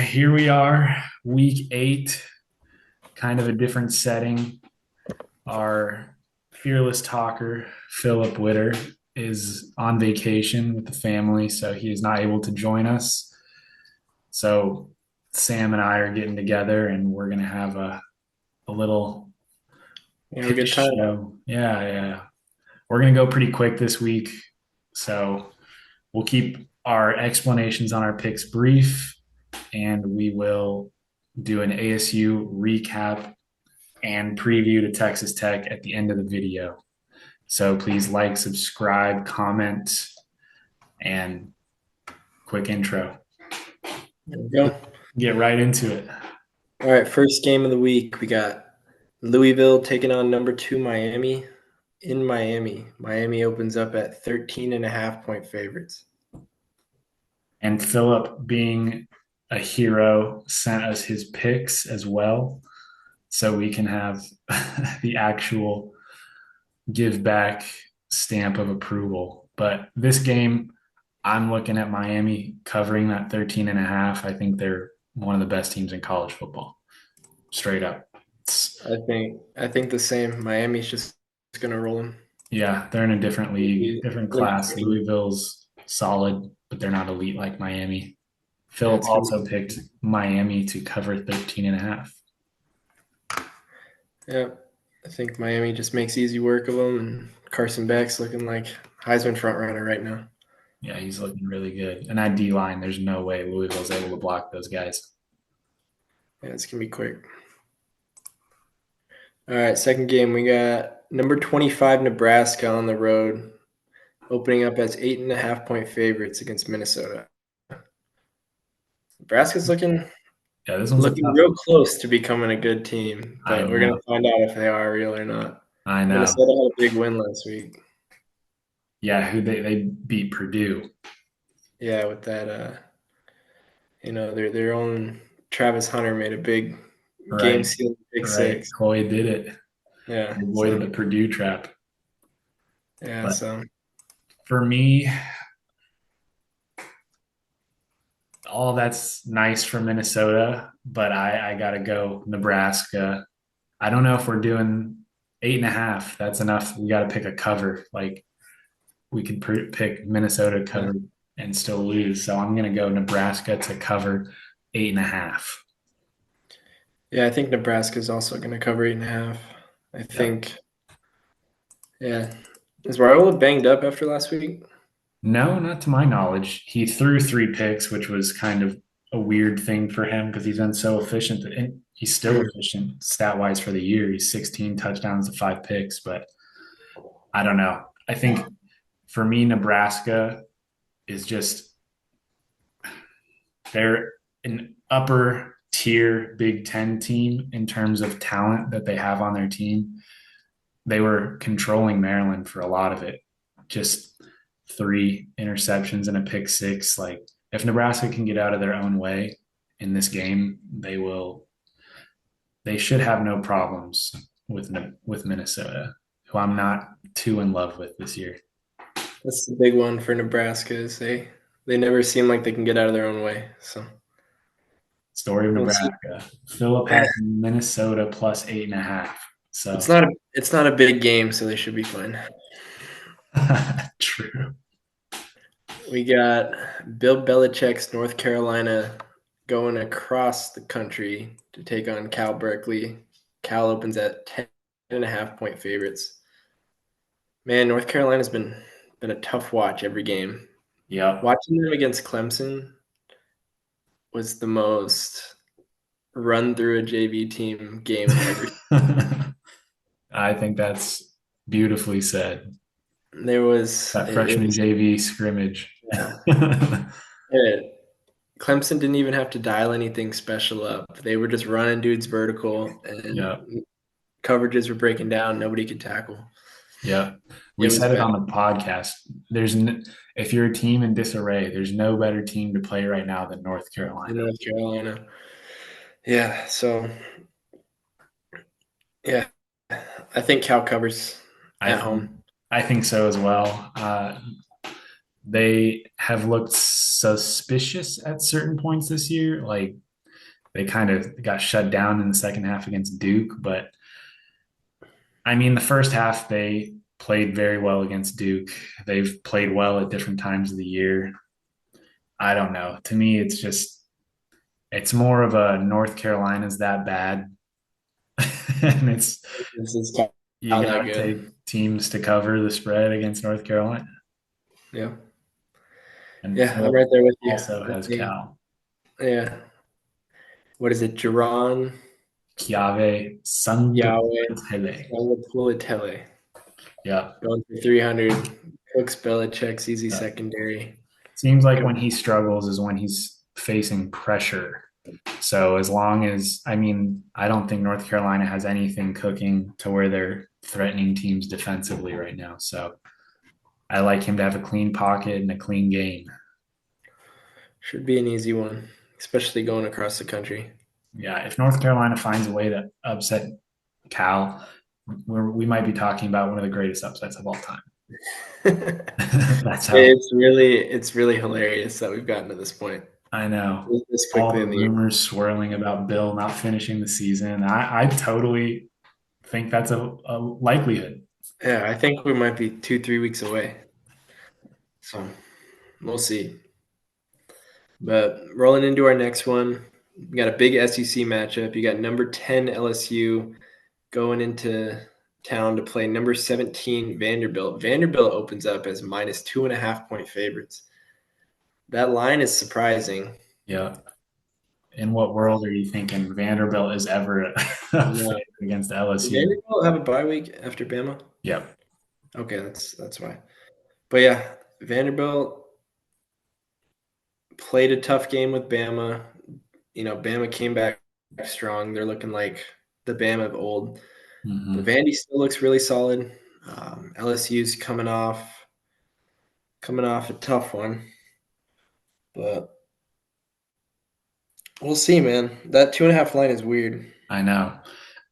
here we are, week 8, kind of a different setting. Our fearless talker, Philip Witter, is on vacation with the family, so he is not able to join us. So Sam and I are getting together and we're going to have a little Have a pitch good time. show. Yeah. We're going to go pretty quick this week. So we'll keep our explanations on our picks brief and we will do an ASU recap and preview to Texas Tech at the end of the video. So please like, subscribe, comment, and quick intro. There we go. Get right into it. All right, first game of the week. We got Louisville taking on number 2 Miami in Miami. Miami opens up at 13.5-point favorites. And Philip, being a hero, sent us his picks as well. So we can have the actual give back stamp of approval. But this game, I'm looking at Miami covering that 13 and a half. I think they're one of the best teams in college football. Straight up. I think the same. Miami's just going to roll them. Yeah, they're in a different league, different Gonna class. be- Louisville's solid, but they're not elite like Miami. Yeah, Philip it's going to also picked Miami to cover 13 and a half. be. Yeah, I think Miami just makes easy work of them, and Carson Beck's looking like Heisman frontrunner right now. Yeah, he's looking really good. And that D line, there's no way Louisville's able to block those guys. Yeah, it's going to be quick. All right, second game. We got number 25 Nebraska on the road, opening up as 8.5-point favorites against Minnesota. Nebraska's looking Yeah, this one's a looking tough real one. close to becoming a good team, I but we're know. gonna find out if they are real or not. I know. Minnesota had a big win last week. Yeah, who they beat Purdue. Yeah, with that their own Travis Hunter made a big game Right. sealing pick Right. six. Coy did it. Yeah, He avoided so the Purdue trap. yeah, But so for me, all that's nice for Minnesota, but I got to go Nebraska. I don't know if we're doing 8.5. That's enough. We got to pick a cover. Like we could pick Minnesota yeah. cover and still lose. So I'm going to go Nebraska to cover 8.5. Yeah, I think Nebraska's also gonna cover 8.5. I Yep. think yeah. Is Raiola banged up after last week? No, not to my knowledge. He threw 3 picks, which was kind of a weird thing for him because he's been so efficient. And he's still efficient stat wise for the year. He's 16 touchdowns to 5 picks, but I don't know. I think for me, Nebraska is just they're an upper tier Big Ten team in terms of talent that they have on their team. They were controlling Maryland for a lot of it. Just 3 interceptions and a pick six. Like if Nebraska can get out of their own way in this game, they will. They should have no problems with Minnesota, who I'm not too in love with this year. That's the big one for Nebraska is they never seem like they can get out of their own way. So Story of we'll see. Nebraska. Philip has Minnesota plus 8.5. It's So not a big game, so they should be fine. true. We got Bill Belichick's North Carolina going across the country to take on Cal Berkeley. Cal opens at 10.5-point favorites. Man, North Carolina's been a tough watch every game. Yep. Watching them against Clemson was the most run through a JV team game I've ever seen. I think that's beautifully said. There was That it freshman was JV scrimmage. yeah. It, Clemson didn't even have to dial anything special up. They were just running dudes vertical, Yeah. and coverages were breaking down. Nobody could tackle. Yeah. We It was said it bad on the podcast. If you're a team in disarray, there's no better team to play right now than North in Carolina. North Carolina. Yeah, so yeah, I think Cal covers I at think home. I think so as well. They have looked suspicious at certain points this year. Like They kind of got shut down in the second half against Duke, but I mean, the first half they played very well against Duke. They've played well at different times of the year. I don't know. To me, it's more of a North Carolina's that bad, and it's This is you how that got to good. take teams to cover the spread against North Carolina, Yeah. and Yeah, I'm Phil right there with you. also I has think, Cal. yeah. What is it? Jerron, Kiave Yahweh, Sungupile. Pulatele Yeah. going for 300. Cooks, Belichick's easy Yeah. secondary. Seems like when he struggles is when he's facing pressure. So as long as I mean, I don't think North Carolina has anything cooking to where they're threatening teams defensively right now. So I like him to have a clean pocket and a clean game. Should be an easy one, especially going across the country. Yeah, if North Carolina finds a way to upset Cal, we might be talking about one of the greatest upsets of all time. That's how It's really hilarious that we've gotten to this point I know. this All quickly the in the year. rumors swirling about Bill not finishing the season. I totally think that's a likelihood. Yeah, I think we might be 2, 3 weeks away. So we'll see. But rolling into our next one, we got a big SEC matchup. You got number 10 LSU going into town to play number 17 Vanderbilt. Vanderbilt opens up as minus 2.5 point favorites. That line is surprising. Yeah. In what world are you thinking Vanderbilt is ever a No. favorite against Did LSU? Vanderbilt have a bye week after Bama? Yep. Okay, that's why. But yeah, Vanderbilt played a tough game with Bama. Bama came back strong. They're looking like the Bama of old. But Hmm. Vandy still looks really solid. LSU's coming off a tough one, but we'll see, man. That 2.5 line is weird. I know.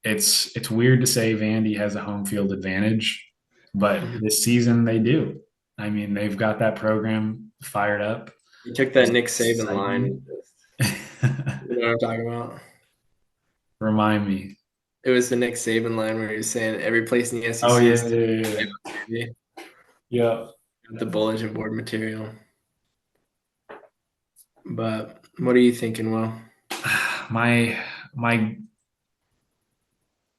It's weird to say Vandy has a home field advantage, but Mhm. this season they do. I mean, they've got that program fired up. You took that It's Nick Saban line. exciting. You know what I'm talking about? Remind me. It was the Nick Saban line where he was saying every place in the Oh SEC yeah, is yeah, yeah, yeah, yeah. the bulletin board material. But what are you thinking, Will? Yeah. My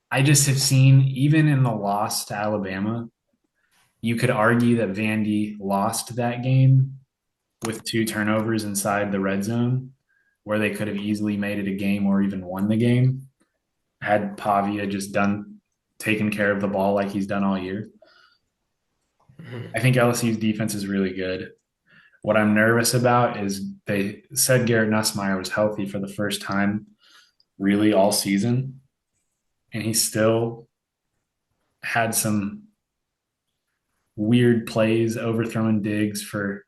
I just have seen even in the loss to Alabama, you could argue that Vandy lost that game with two turnovers inside the red zone, where they could have easily made it a game or even won the game had Pavia just done taken care of the ball like he's done all year. I Mhm. think LSU's defense is really good. What I'm nervous about is they said Garrett Nussmeier was healthy for the first time really all season, and he still had some weird plays, overthrowing digs for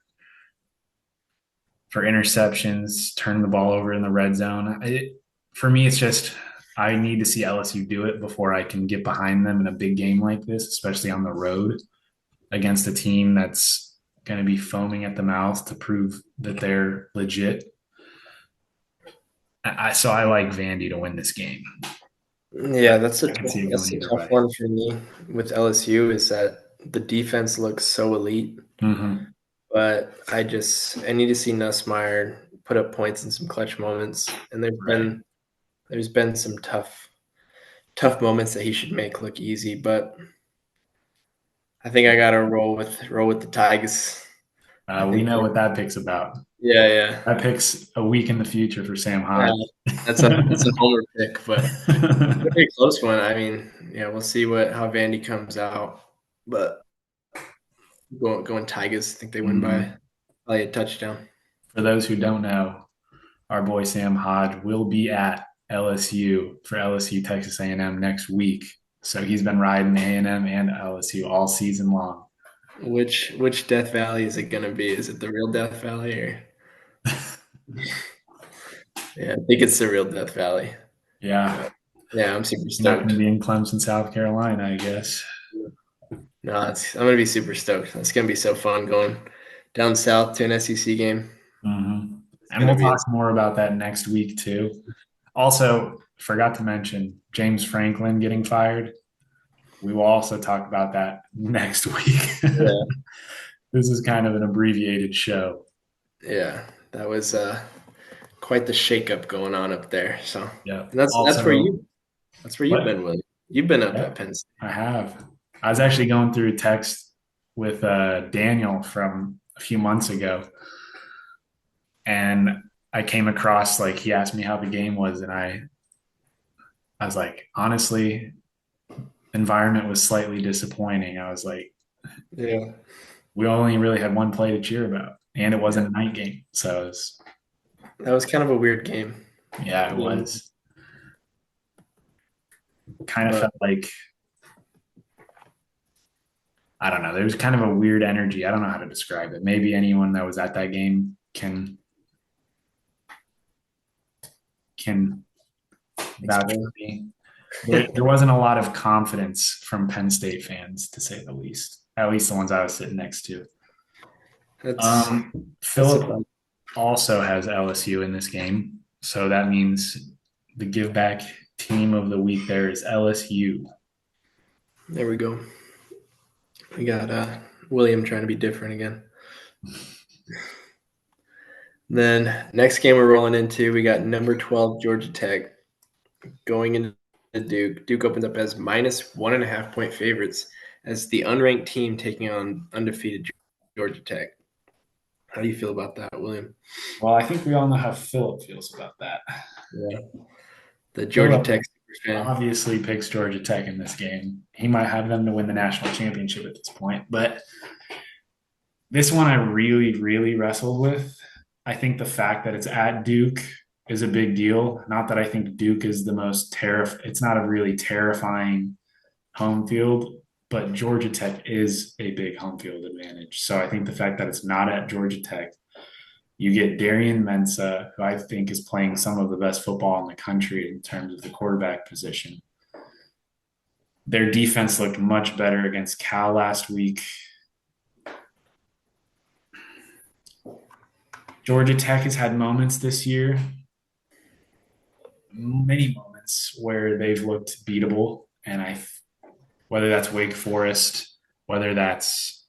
interceptions, turning the ball over in the red zone. For me, it's just I need to see LSU do it before I can get behind them in a big game like this, especially on the road against a team that's going to be foaming at the mouth to prove that they're legit. So I like Vandy to win this game. Yeah, that's a I can tough, see it that's going a either tough way. one for me with LSU is that the defense looks so elite, Mm-hmm. but I need to see Nussmeier put up points in some clutch moments, and there's Right. been there's been some tough moments that he should make look easy, but I think I gotta roll with the Tigers. I We think know what that pick's about. yeah, yeah, That pick's a week in the future for Sam yeah. Hodge. That's a homer pick, but it'll be a close one. I mean, yeah, we'll see how Vandy comes out, but going Tigers. I think they win by Mhm. probably a touchdown. For those who don't know, our boy Sam Hodge will be at LSU for LSU Texas A&M next week. So he's been riding A&M and LSU all season long. Which Death Valley is it gonna be? Is it the real Death Valley or? Yeah, I think it's the real Death Valley. Yeah, But yeah, I'm super you're not going to stoked. be in Clemson, South Carolina, I guess. No, I'm gonna be super stoked. It's gonna be so fun going down south to an SEC game. Mm-hmm. It's And gonna we'll be talk more about that next week too. Also, forgot to mention James Franklin getting fired. We will also talk about that next week. Yeah, This is kind of an abbreviated show. yeah, that was quite the shakeup going on up there. So, Yeah. and Also, that's where you've what? been, William. You've been up Yeah, at Penn State. I have. I was actually going through a text with Daniel from a few months ago, and I came across like he asked me how the game was, and I was like, honestly, environment was slightly disappointing. I was like, Yeah, we only really had one play to cheer about, and it yeah, wasn't a night game, so it was, that was kind of a weird game. yeah, it Yeah, was. Kind of but felt like I don't know. There was kind of a weird energy. I don't know how to describe it. Maybe anyone that was at that game can vouch for explain. me. There wasn't a lot of confidence from Penn State fans, to say the least. At least the ones I was sitting next to. That's that's a Philip also has LSU in this game, so that means the give back team of the week there is LSU. There we go. We got William trying to be different again. Then next game we're rolling into, we got number 12 Georgia Tech going into Duke. Duke opens up as minus 1.5 point favorites as the unranked team taking on undefeated Georgia Tech. How do you feel about that, William? Well, I think we all know how Philip feels about that. Yeah, the Georgia Philip Tech super fan. obviously picks Georgia Tech in this game. He might have them to win the national championship at this point, but this one I really, really wrestled with. I think the fact that it's at Duke is a big deal. Not that I think Duke is the most it's not a really terrifying home field, but Georgia Tech is a big home field advantage. So I think the fact that it's not at Georgia Tech, you get Darian Mensah, who I think is playing some of the best football in the country in terms of the quarterback position. Their defense looked much better against Cal last week. Georgia Tech has had moments this year, many moments where they've looked beatable, and whether that's Wake Forest, whether that's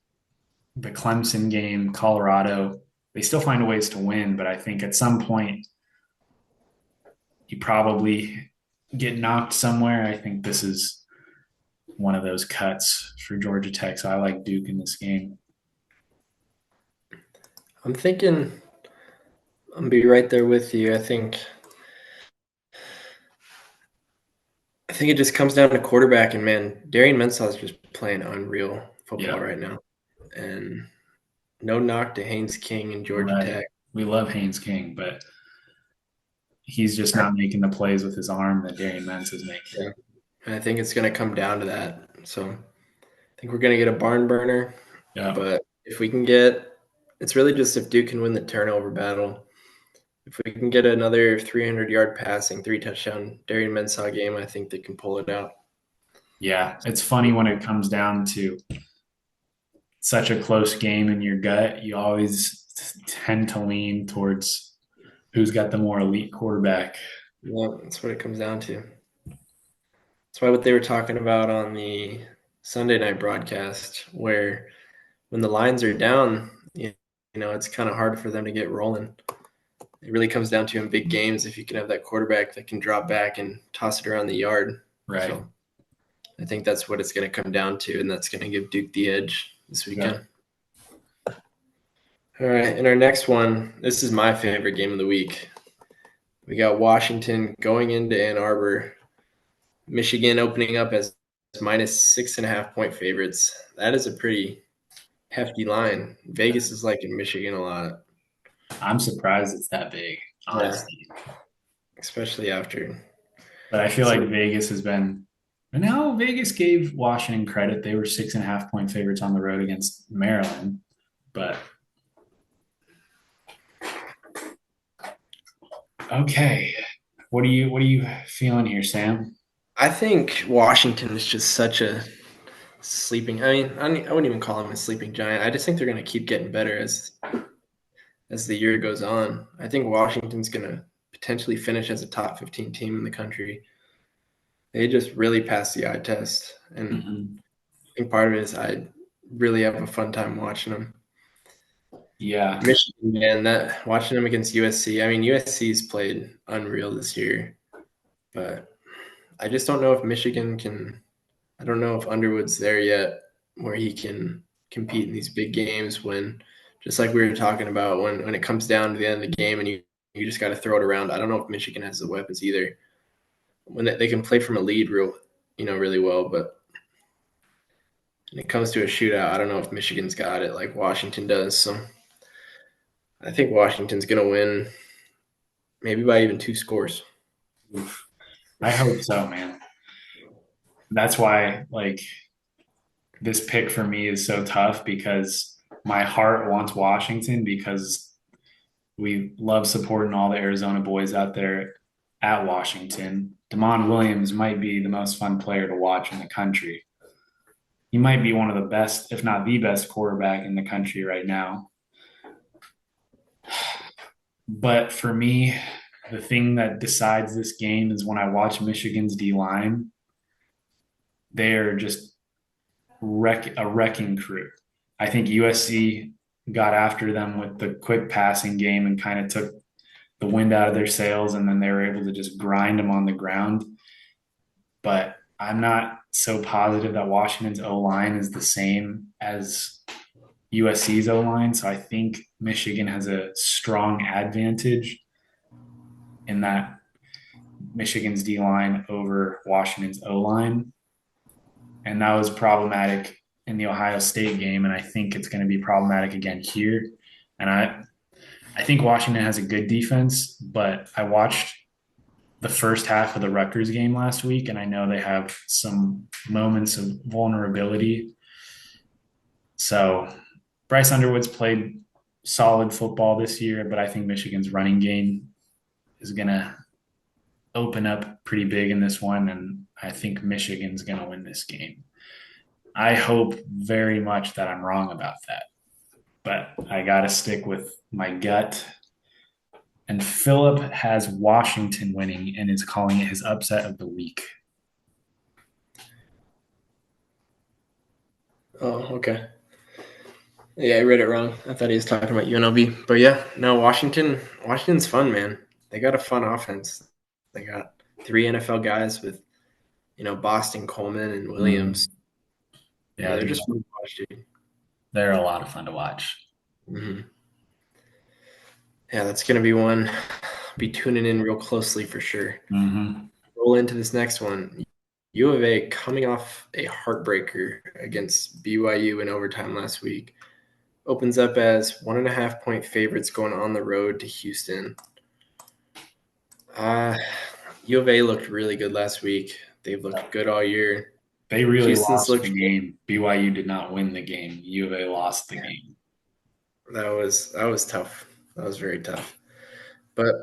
the Clemson game, Colorado, they still find ways to win. But I think at some point you probably get knocked somewhere. I think this is one of those cuts for Georgia Tech. So I like Duke in this game. I'm thinking I'm gonna be right there with you. I think it just comes down to quarterback, and man, Darian Mensah is just playing unreal football Yeah, right now. And no knock to Haynes King and Georgia right. Tech. We love Haynes King, but he's just I, not making the plays with his arm that Darian Mens is making. yeah, and I think it's going to come down to that. So I think we're going to get a barn burner. Yeah. But if we can get, it's really just if Duke can win the turnover battle. If we can get another 300-yard passing, 3 touchdown Darian Mensah game, I think they can pull it out. Yeah. It's funny when it comes down to such a close game in your gut, you always tend to lean towards who's got the more elite quarterback. Yeah, that's what it comes down to. That's why what they were talking about on the Sunday night broadcast, where when the lines are down, it's kind of hard for them to get rolling. It really comes down to in big games if you can have that quarterback that can drop back and toss it around the yard. Right. So I think that's what it's going to come down to, and that's going to give Duke the edge this Yeah. weekend. All right, and our next one, this is my favorite game of the week. We got Washington going into Ann Arbor, Michigan opening up as minus 6.5 point favorites. That is a pretty hefty line. Vegas is liking Michigan a lot. I'm surprised it's that big, Yeah, honestly. especially after. But I feel like So Vegas has been. No, Vegas gave Washington credit. They were 6.5 point favorites on the road against Maryland. But okay. What are you feeling here, Sam? I think Washington is just such a sleeping. I mean, I wouldn't even call them a sleeping giant. I just think they're going to keep getting better as the year goes on. I think Washington's going to potentially finish as a top 15 team in the country. They just really passed the eye test, and Mhm. I think part of it is I really have a fun time watching them. Yeah. Michigan, man, that watching them against USC. I mean, USC's played unreal this year, but I just don't know if Michigan can. I don't know if Underwood's there yet, where he can compete in these big games. When, just like we were talking about, when it comes down to the end of the game and you just got to throw it around. I don't know if Michigan has the weapons either. When they can play from a lead really well, but when it comes to a shootout, I don't know if Michigan's got it like Washington does. So I think Washington's gonna win, maybe by even 2 scores. Oof. I hope so, man. That's why, like, this pick for me is so tough because my heart wants Washington because we love supporting all the Arizona boys out there at Washington. Damon Williams might be the most fun player to watch in the country. He might be one of the best, if not the best, quarterback in the country right now. But for me, the thing that decides this game is when I watch Michigan's D line, they are just a wrecking crew. I think USC got after them with the quick passing game and kind of took the wind out of their sails, and then they were able to just grind them on the ground. But I'm not so positive that Washington's O line is the same as USC's O line. So I think Michigan has a strong advantage in that Michigan's D line over Washington's O line. And that was problematic in the Ohio State game. And I think it's going to be problematic again here. And I think Washington has a good defense, but I watched the first half of the Rutgers game last week, and I know they have some moments of vulnerability. So Bryce Underwood's played solid football this year, but I think Michigan's running game is going to open up pretty big in this one, and I think Michigan's going to win this game. I hope very much that I'm wrong about that, but I got to stick with my gut. And Philip has Washington winning and is calling it his upset of the week. Oh, okay. Yeah, I read it wrong. I thought he was talking about UNLV. But yeah, no, Washington's fun, man. They got a fun offense. They got 3 NFL guys with, Boston, Coleman, and Williams. Mm, Yeah, yeah, they're just fun to watch, dude. they're a lot of fun to watch. Hmm. Yeah, that's gonna be one. Be tuning in real closely for sure. Mm-hmm. Roll into this next one. U of A coming off a heartbreaker against BYU in overtime last week. Opens up as 1.5 point favorites going on the road to Houston. Uh, U of A looked really good last week. They've looked good all year. They really Houston's lost the looked game. BYU did not win the game. U of A lost the yeah, game. that was tough. That was very tough. But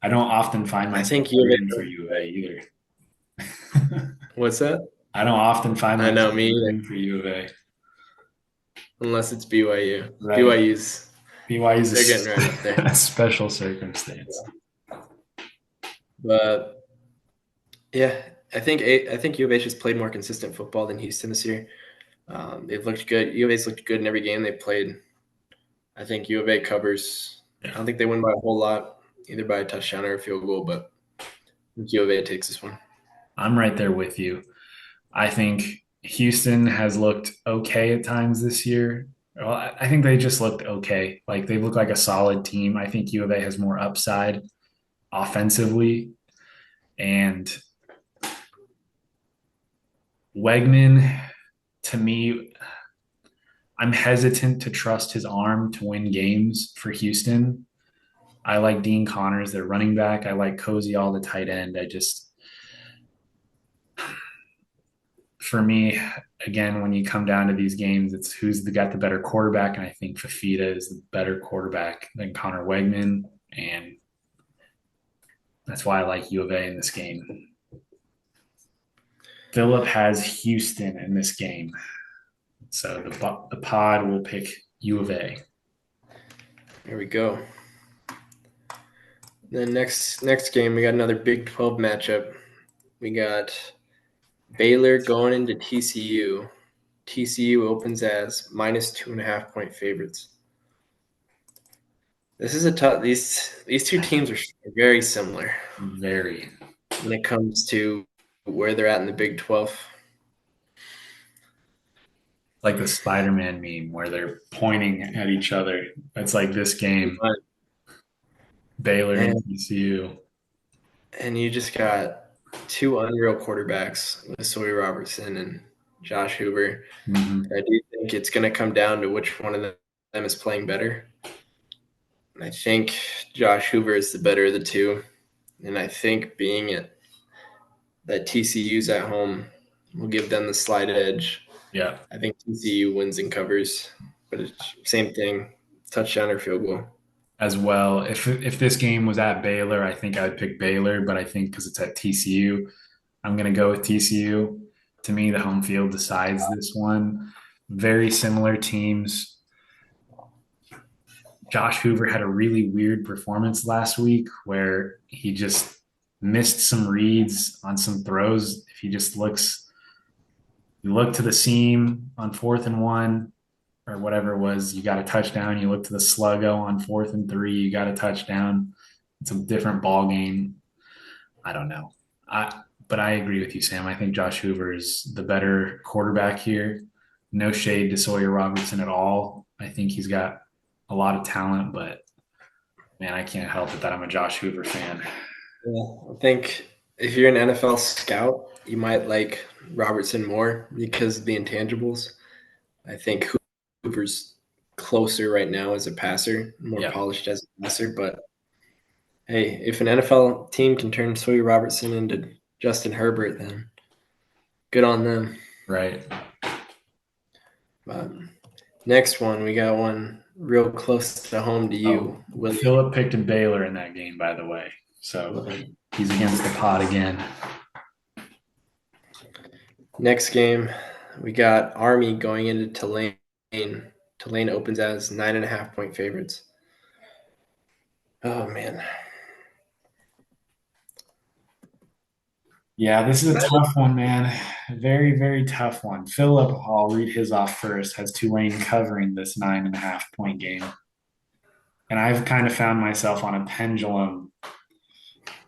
I don't often find I myself think U of rooting for A. U of A either. What's that? I don't often find I know myself me either, rooting for U of A. unless it's BYU. Right. BYU's BYU they're getting is right up there. a special circumstance. But yeah, I think U of A just played more consistent football than Houston this year. They've looked good. U of A's looked good in every game they played. I think U of A covers. I Yeah. don't think they win by a whole lot, either by a touchdown or a field goal, but I think U of A takes this one. I'm right there with you. I think Houston has looked okay at times this year. Well, I think they just looked okay. Like they look like a solid team. I think U of A has more upside offensively. And Wegman, to me, I'm hesitant to trust his arm to win games for Houston. I like Dean Connors, their running back. I like Cozy all the tight end. For me, again, when you come down to these games, it's got the better quarterback, and I think Fafita is the better quarterback than Connor Wegman, and that's why I like U of A in this game. Philip has Houston in this game, so the pod will pick U of A. Here we go. Then next game, we got another Big 12 matchup. We got Baylor going into TCU. TCU opens as -2.5 point favorites. This is a tough. These two teams are very similar Very. when it comes to where they're at in the Big 12. Like the Spider-Man meme where they're pointing at each other. It's like this game, Baylor and And TCU. and you just got two unreal quarterbacks with Sawyer Robertson and Josh Hoover. Mm-hmm. I do think it's going to come down to which one of them is playing better. I think Josh Hoover is the better of the two, and I think being it that TCU's at home will give them the slight edge. Yeah. I think TCU wins and covers, but it's same thing, touchdown or field goal. As well. If this game was at Baylor, I think I'd pick Baylor, but I think because it's at TCU, I'm gonna go with TCU. To me, the home field decides this one. Very similar teams. Josh Hoover had a really weird performance last week where he just missed some reads on some throws. If he just you look to the seam on 4th and 1 or whatever it was, you got a touchdown. You look to the sluggo on 4th and 3, you got a touchdown. It's a different ball game. I don't know. But I agree with you, Sam. I think Josh Hoover is the better quarterback here. No shade to Sawyer Robertson at all. I think he's got a lot of talent, but man, I can't help it that I'm a Josh Hoover fan. Yeah, I think if you're an NFL scout, you might like Robertson more because of the intangibles. I think Hoover's closer right now as a passer, more Yeah, polished as a passer. But hey, if an NFL team can turn Sawyer Robertson into Justin Herbert, then good on them. right. But next one, we got one real close to home to Oh, you, Willie. Philip picked Baylor in that game, by the way. So he's against the pot again. Next game, we got Army going into Tulane. Tulane opens as 9.5 point favorites. Oh man, Yeah, this is a tough one, man. Very, very tough one. Philip, I'll read his off first, has Tulane covering this 9.5 point game. And I've kind of found myself on a pendulum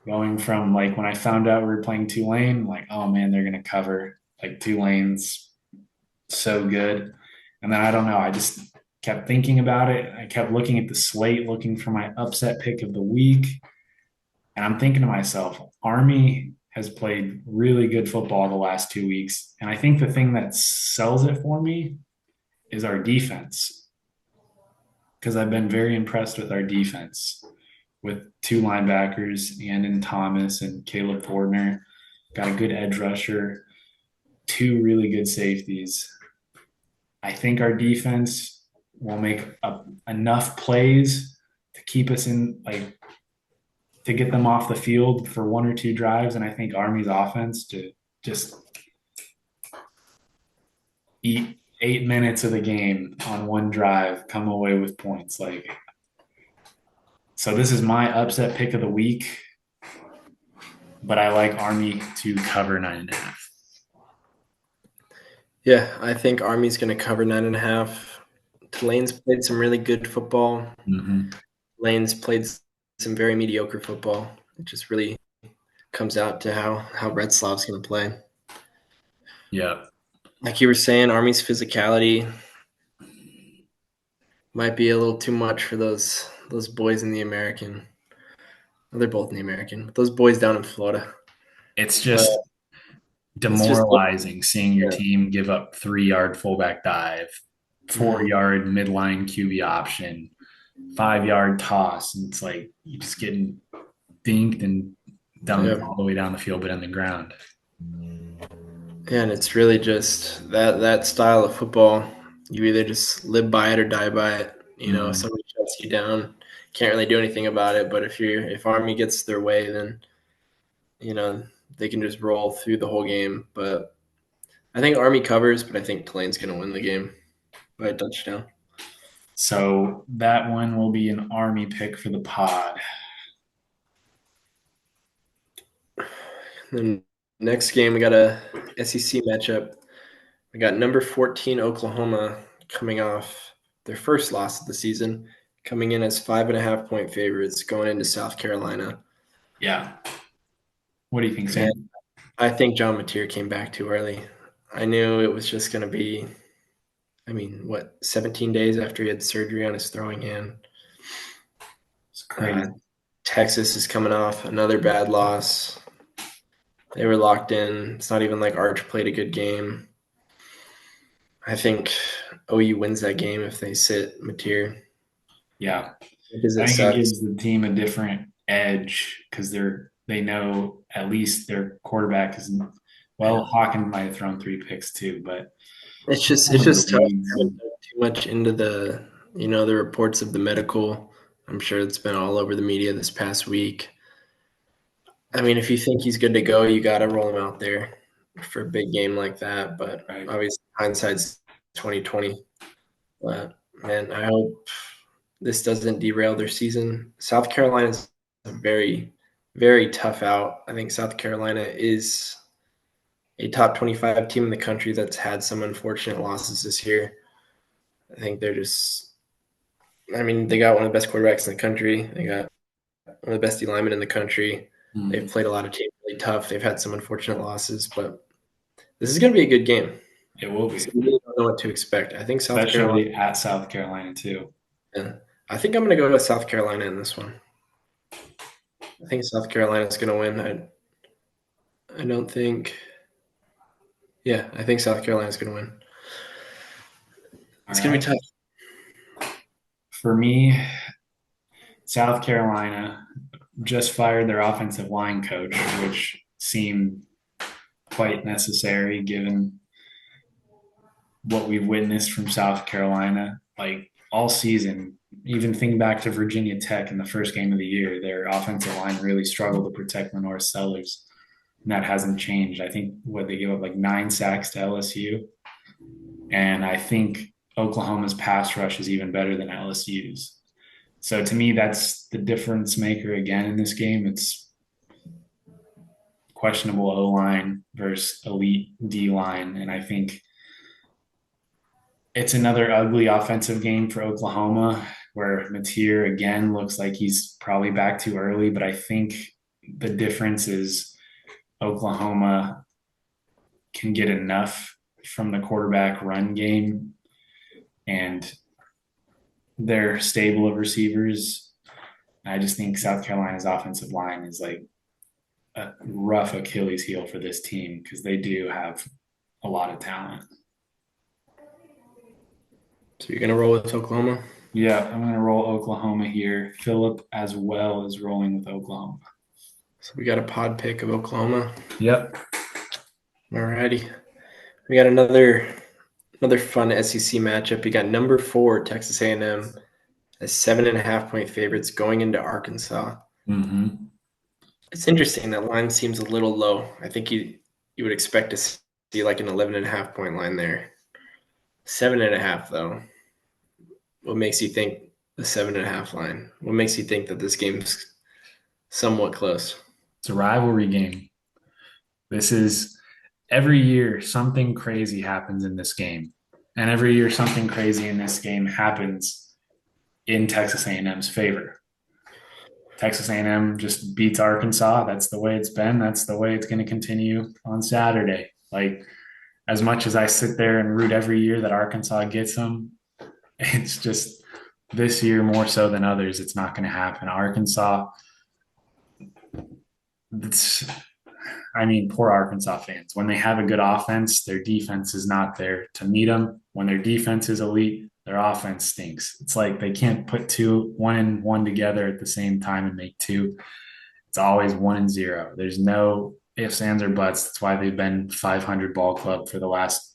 going from like when I found out we were playing Tulane, like, oh man, they're going to cover. Like Tulane's so good. And then I don't know, I just kept thinking about it. I kept looking at the slate, looking for my upset pick of the week. And I'm thinking to myself, Army has played really good football the last 2 weeks. And I think the thing that sells it for me is our defense, because I've been very impressed with our defense with two linebackers, Andon Thomas and Caleb Fordner. Got a good edge rusher, two really good safeties. I think our defense will make enough plays to keep us in, like, to get them off the field for one or two drives. And I think Army's offense to just eat 8 minutes of the game on one drive, come away with points. Like, so this is my upset pick of the week, but I like Army to cover 9.5. yeah, I think Army's going to cover 9.5. Tulane's played some really good football. Mm-hmm. Tulane's played some very mediocre football. It just really comes out to how Red Slav's going to play. Yeah. Like you were saying, Army's physicality might be a little too much for those boys in the American. Well, they're both in the American. But those boys down in Florida. It's But just it's just demoralizing seeing your yeah. team give up 3 yard fullback dive, four Mhm. yard midline QB option, 5 yard toss. And it's like you just getting dinked and dunked Yeah. all the way down the field, but on the ground. And it's really just that style of football. You either just live by it or die by it. You know, if Mm-hmm. somebody shuts you down, can't really do anything about it. But if Army gets their way, then you know they can just roll through the whole game. But I think Army covers, but I think Tulane's going to win the game by a touchdown. So that one will be an Army pick for the pod. And next game, we got a SEC matchup. We got number 14 Oklahoma coming off their first loss of the season, coming in as 5.5 point favorites going into South Carolina. Yeah. What do you think, And Sam? I think John Mateer came back too early. I knew it was just going to be, 17 days after he had surgery on his throwing hand. It's Uh, crazy. Texas is coming off another bad loss. They were locked in. It's not even like Arch played a good game. I think OU wins that game if they sit Mateer Yeah. because I it think it sucks. gives the team a different edge because they know at least their quarterback is well, Hawkins might have thrown 3 picks too, but It's some of the just tough. I leads haven't and dug too much into the reports of the medical. I'm sure it's been all over the media this past week. I mean, if you think he's good to go, you got to roll him out there for a big game like that. But right. obviously, hindsight's 2020. But man, I hope this doesn't derail their season. South Carolina's a very, very tough out. I think South Carolina is a top 25 team in the country that's had some unfortunate losses this year. I think they're just, they got one of the best quarterbacks in the country. They got one of the best D linemen in the country. They've Mm, played a lot of teams really tough. They've had some unfortunate losses, but this is going to be a good game. it will So be, we really don't know what to expect. I think South Carolina. especially at South Carolina too. I think I'm going to go with South Carolina in this one. I think South Carolina's going to win. I don't think. Yeah, I think South Carolina's going to win. All It's going to right. be tough. For me, South Carolina just fired their offensive line coach, which seemed quite necessary given what we've witnessed from South Carolina. Like all season, even think back to Virginia Tech in the first game of the year, their offensive line really struggled to protect Lenore Sellers. And that hasn't changed. I think what they gave up like 9 sacks to LSU. And I think Oklahoma's pass rush is even better than LSU's. So to me, that's the difference maker again in this game. It's questionable O line versus elite D line. And I think it's another ugly offensive game for Oklahoma where Mateer again looks like he's probably back too early. But I think the difference is Oklahoma can get enough from the quarterback run game and their stable of receivers. I just think South Carolina's offensive line is like a rough Achilles heel for this team because they do have a lot of talent. So you're going to roll with Oklahoma? Yeah, I'm going to roll Oklahoma here. Philip as well is rolling with Oklahoma. So we got a pod pick of Oklahoma. Yep. Alrighty. We got another fun SEC matchup. You got number 4 Texas A&M as 7.5 point favorites going into Arkansas. Mm-hmm. It's interesting. That line seems a little low. I think you would expect to see like an 11.5 point line there. 7.5 though. What makes you think the 7.5 line? What makes you think that this game's somewhat close? It's a rivalry game. This is every year something crazy happens in this game. And every year something crazy in this game happens in Texas A&M's favor. Texas A&M just beats Arkansas. That's the way it's been. That's the way it's going to continue on Saturday. Like as much as I sit there and root every year that Arkansas gets them, it's just this year more so than others. It's not going to happen. Arkansas. It's, I mean, poor Arkansas fans. When they have a good offense, their defense is not there to meet them. When their defense is elite, their offense stinks. It's like they can't put one and one together at the same time and make two. It's always 1-0. There's no ifs, ands, or buts. That's why they've been 500 ball club for the last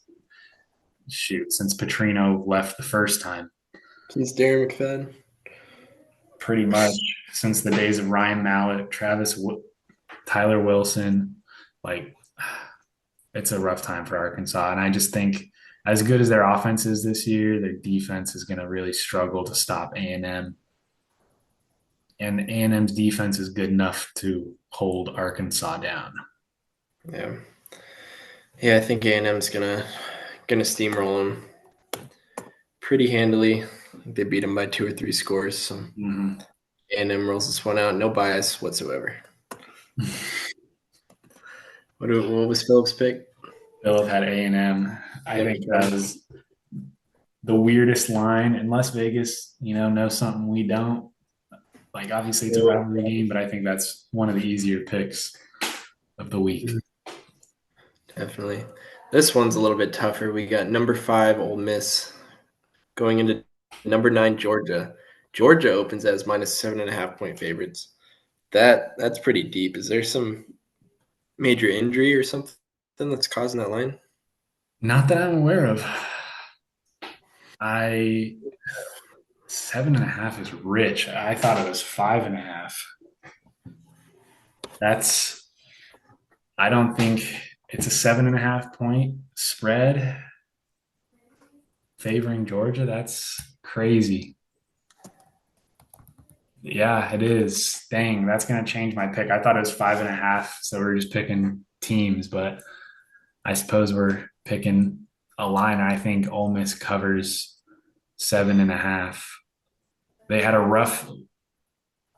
since Petrino left the first time. Since Darren McFadden. Pretty much since the days of Ryan Mallett, Tyler Wilson. Like it's a rough time for Arkansas, and I just think as good as their offense is this year, their defense is going to really struggle to stop A&M. And A&M's defense is good enough to hold Arkansas down. Yeah, yeah. I think A&M's gonna steamroll them pretty handily. I think they beat them by 2 or 3 scores. So Mm-hmm. A&M rolls this one out. No bias whatsoever. What was Phillips' pick? Philip had A&M. I A&M think to that cover. was the weirdest line, unless Vegas, knows something we don't. Like, obviously, it's a rivalry game, but I think that's one of the easier picks of the week. Definitely. This one's a little bit tougher. We got number 5 Ole Miss going into number 9 Georgia. Georgia opens as minus 7.5 point favorites. That's pretty deep. Is there some major injury or something that's causing that line? Not that I'm aware of. I 7.5 is rich. I thought it was 5.5. That's I don't think it's a 7.5 point spread favoring Georgia. That's crazy. Yeah, it is. Dang, that's gonna change my pick. I thought it was 5.5, so we're just picking teams, but I suppose we're picking a line. I think Ole Miss covers 7.5. They had a rough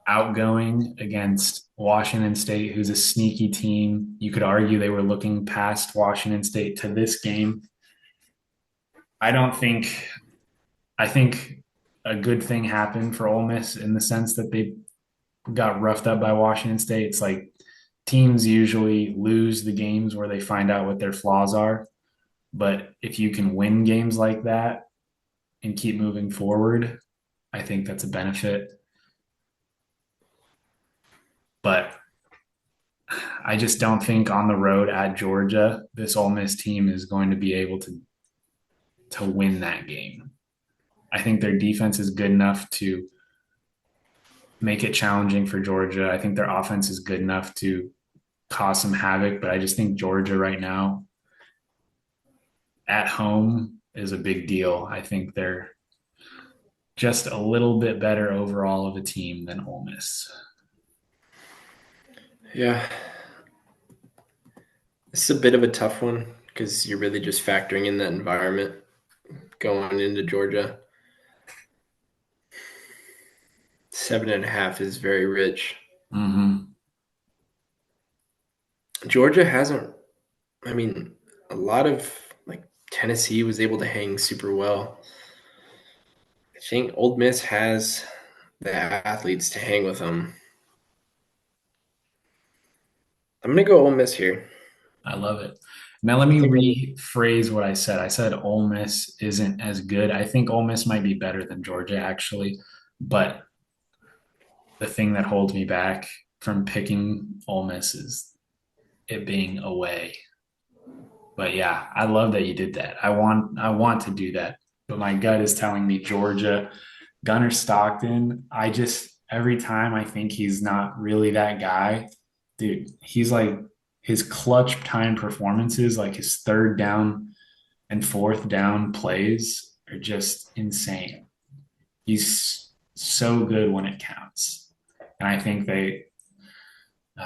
outgoing against Washington State, who's a sneaky team. You could argue they were looking past Washington State to this game. I don't think, I think a good thing happened for Ole Miss in the sense that they got roughed up by Washington State. It's like teams usually lose the games where they find out what their flaws are. But if you can win games like that and keep moving forward, I think that's a benefit. But I just don't think on the road at Georgia, this Ole Miss team is going to be able to win that game. I think their defense is good enough to make it challenging for Georgia. I think their offense is good enough to cause some havoc, but I just think Georgia right now at home is a big deal. I think they're just a little bit better overall of a team than Ole Miss. Yeah, it's a bit of a tough one because you're really just factoring in that environment going into Georgia. 7.5 is very rich. Mm-hmm. Georgia hasn't. I mean, a lot of like Tennessee was able to hang super well. I think Old Miss has the athletes to hang with them. I'm gonna go Ole Miss here. I love it. Now let I me think rephrase what I said. I said Ole Miss isn't as good. I think Ole Miss might be better than Georgia actually, but the thing that holds me back from picking Ole Miss is it being away. But yeah, I love that you did that. I want to do that, but my gut is telling me Georgia. Gunnar Stockton. I just every time I think he's not really that guy, dude. He's like his clutch time performances, like his third down and fourth down plays, are just insane. He's so good when it counts, and I think uh,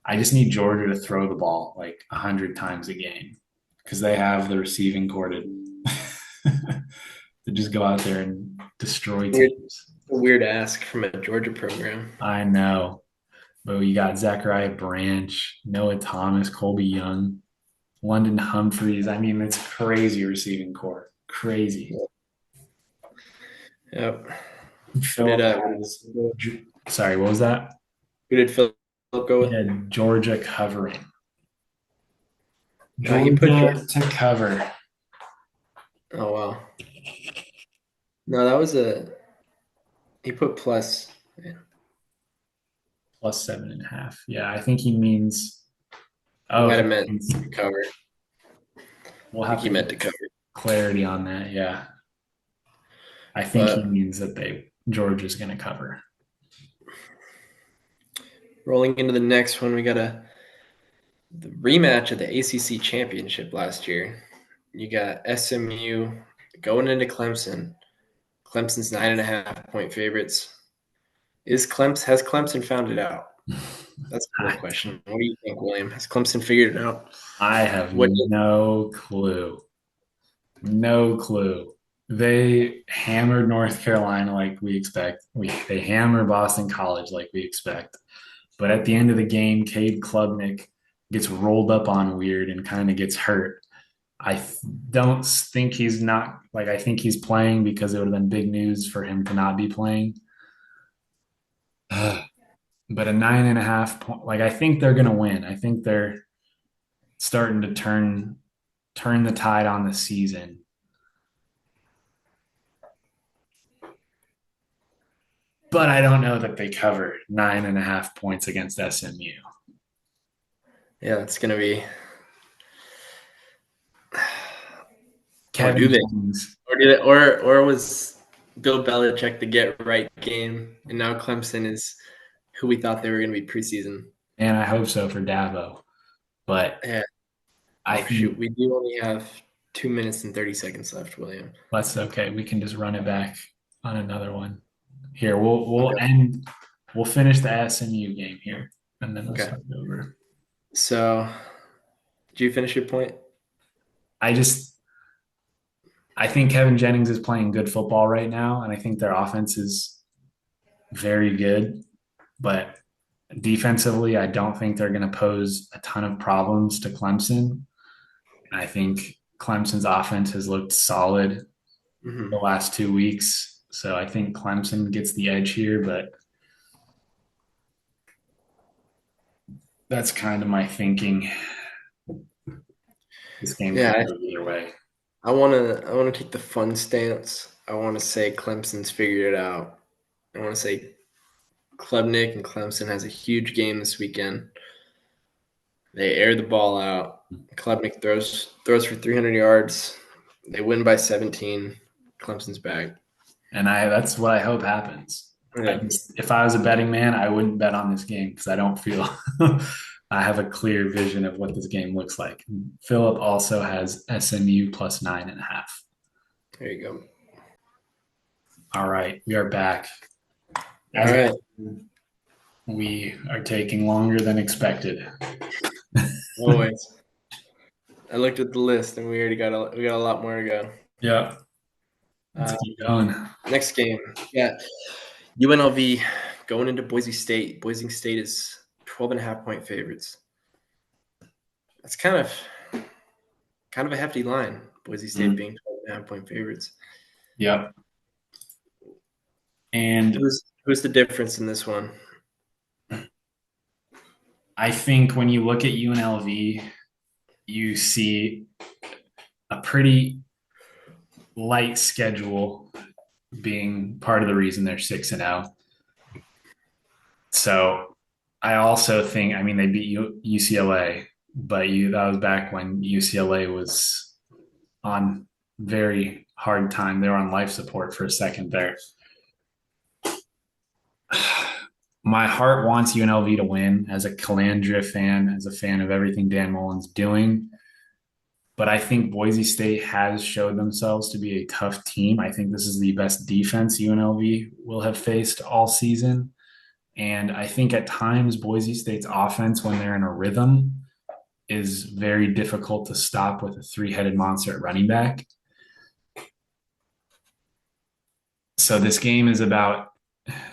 I just need Georgia to throw the ball like 100 times a game because they have the receiving core to just go out there and destroy weird, teams. a weird ask from a Georgia program. I know, but you got Zachariah Branch, Noah Thomas, Colby Young, London Humphreys. I mean, it's crazy receiving core. Crazy. Yep. Who did Philip has, who sorry, what was that? did Philip go He with? had Georgia covering. He put Georgia. Georgia to cover. Oh wow. No, that was a he put plus. Plus 7.5. Yeah, I think he means, He oh, might he have meant means, to cover. we'll I think have he to get meant to cover. clarity on that. Yeah. I think he But means that Georgia's going to cover. rolling into the next one, we got the rematch of the ACC championship last year. You got SMU going into Clemson. Clemson's 9.5 point favorites. Has Clemson found it out? That's the real I, question. What do you think, William? Has Clemson figured it out? I have What? no clue. No clue. They hammered North Carolina like we expect. They hammer Boston College like we expect. But at the end of the game, Cade Klubnik gets rolled up on weird and kind of gets hurt. I don't think he's not like I think he's playing because it would have been big news for him to not be playing. But a 9.5 point, like I think they're gonna win. I think they're starting to turn the tide on the season. But I don't know that they cover 9.5 points against SMU. Yeah, it's gonna be. Or Kevin do they? Jennings, Or did it? Or was Bill Belichick the get right game, and now Clemson is who we thought they were going to be preseason? and I hope so for Dabo. But Yeah. I Oh shoot, think we do only have 2 minutes and 30 seconds left, William. that's okay. We can just run it back on another one. Here, we'll Okay. end. We'll finish the SMU game here, and then we'll Okay. start over. So, did you finish your point? I just I think Kevin Jennings is playing good football right now, and I think their offense is very good. But defensively, I don't think they're going to pose a ton of problems to Clemson. I think Clemson's offense has looked solid the Mm-hmm. last 2 weeks. So I think Clemson gets the edge here, but that's kind of my thinking. This game Yeah, could go either way. I wanna take the fun stance. I want to say Clemson's figured it out. I want to say Klubnik and Clemson has a huge game this weekend. They air the ball out. Klubnik throws for 300 yards. They win by 17. Clemson's back. And I that's what I hope happens. Yeah, If I was a betting man, I wouldn't bet on this game because I don't feel I have a clear vision of what this game looks like. Philip also has SMU plus 9.5. there you go. All right, we are back. All As right, we are taking longer than expected. always. I looked at the list and we got a lot more to go. Yeah, let's Uh, keep going. Next game, yeah, UNLV going into Boise State. Boise State is 12.5 point favorites. That's kind of a hefty line. Boise State Mm. being 12.5 point favorites. Yep. And Who's the difference in this one? I think when you look at UNLV, you see a pretty light schedule being part of the reason they're 6-0. So I also think, I mean, they beat UCLA, but that was back when UCLA was on very hard time. They were on life support for a second there. My heart wants UNLV to win as a Calandria fan, as a fan of everything Dan Mullen's doing. But I think Boise State has showed themselves to be a tough team. I think this is the best defense UNLV will have faced all season. And I think at times Boise State's offense, when they're in a rhythm, is very difficult to stop with a three-headed monster at running back. So this game is about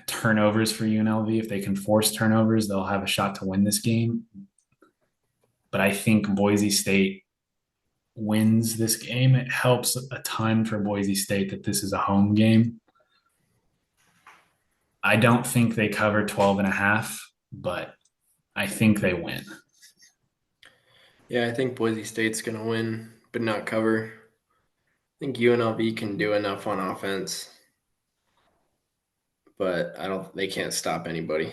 turnovers for UNLV. If they can force turnovers, they'll have a shot to win this game. But I think Boise State wins this game. It helps a ton for Boise State that this is a home game. I don't think they cover 12.5, but I think they win. Yeah, I think Boise State's going to win, but not cover. I think UNLV can do enough on offense, but I don't. They can't stop anybody.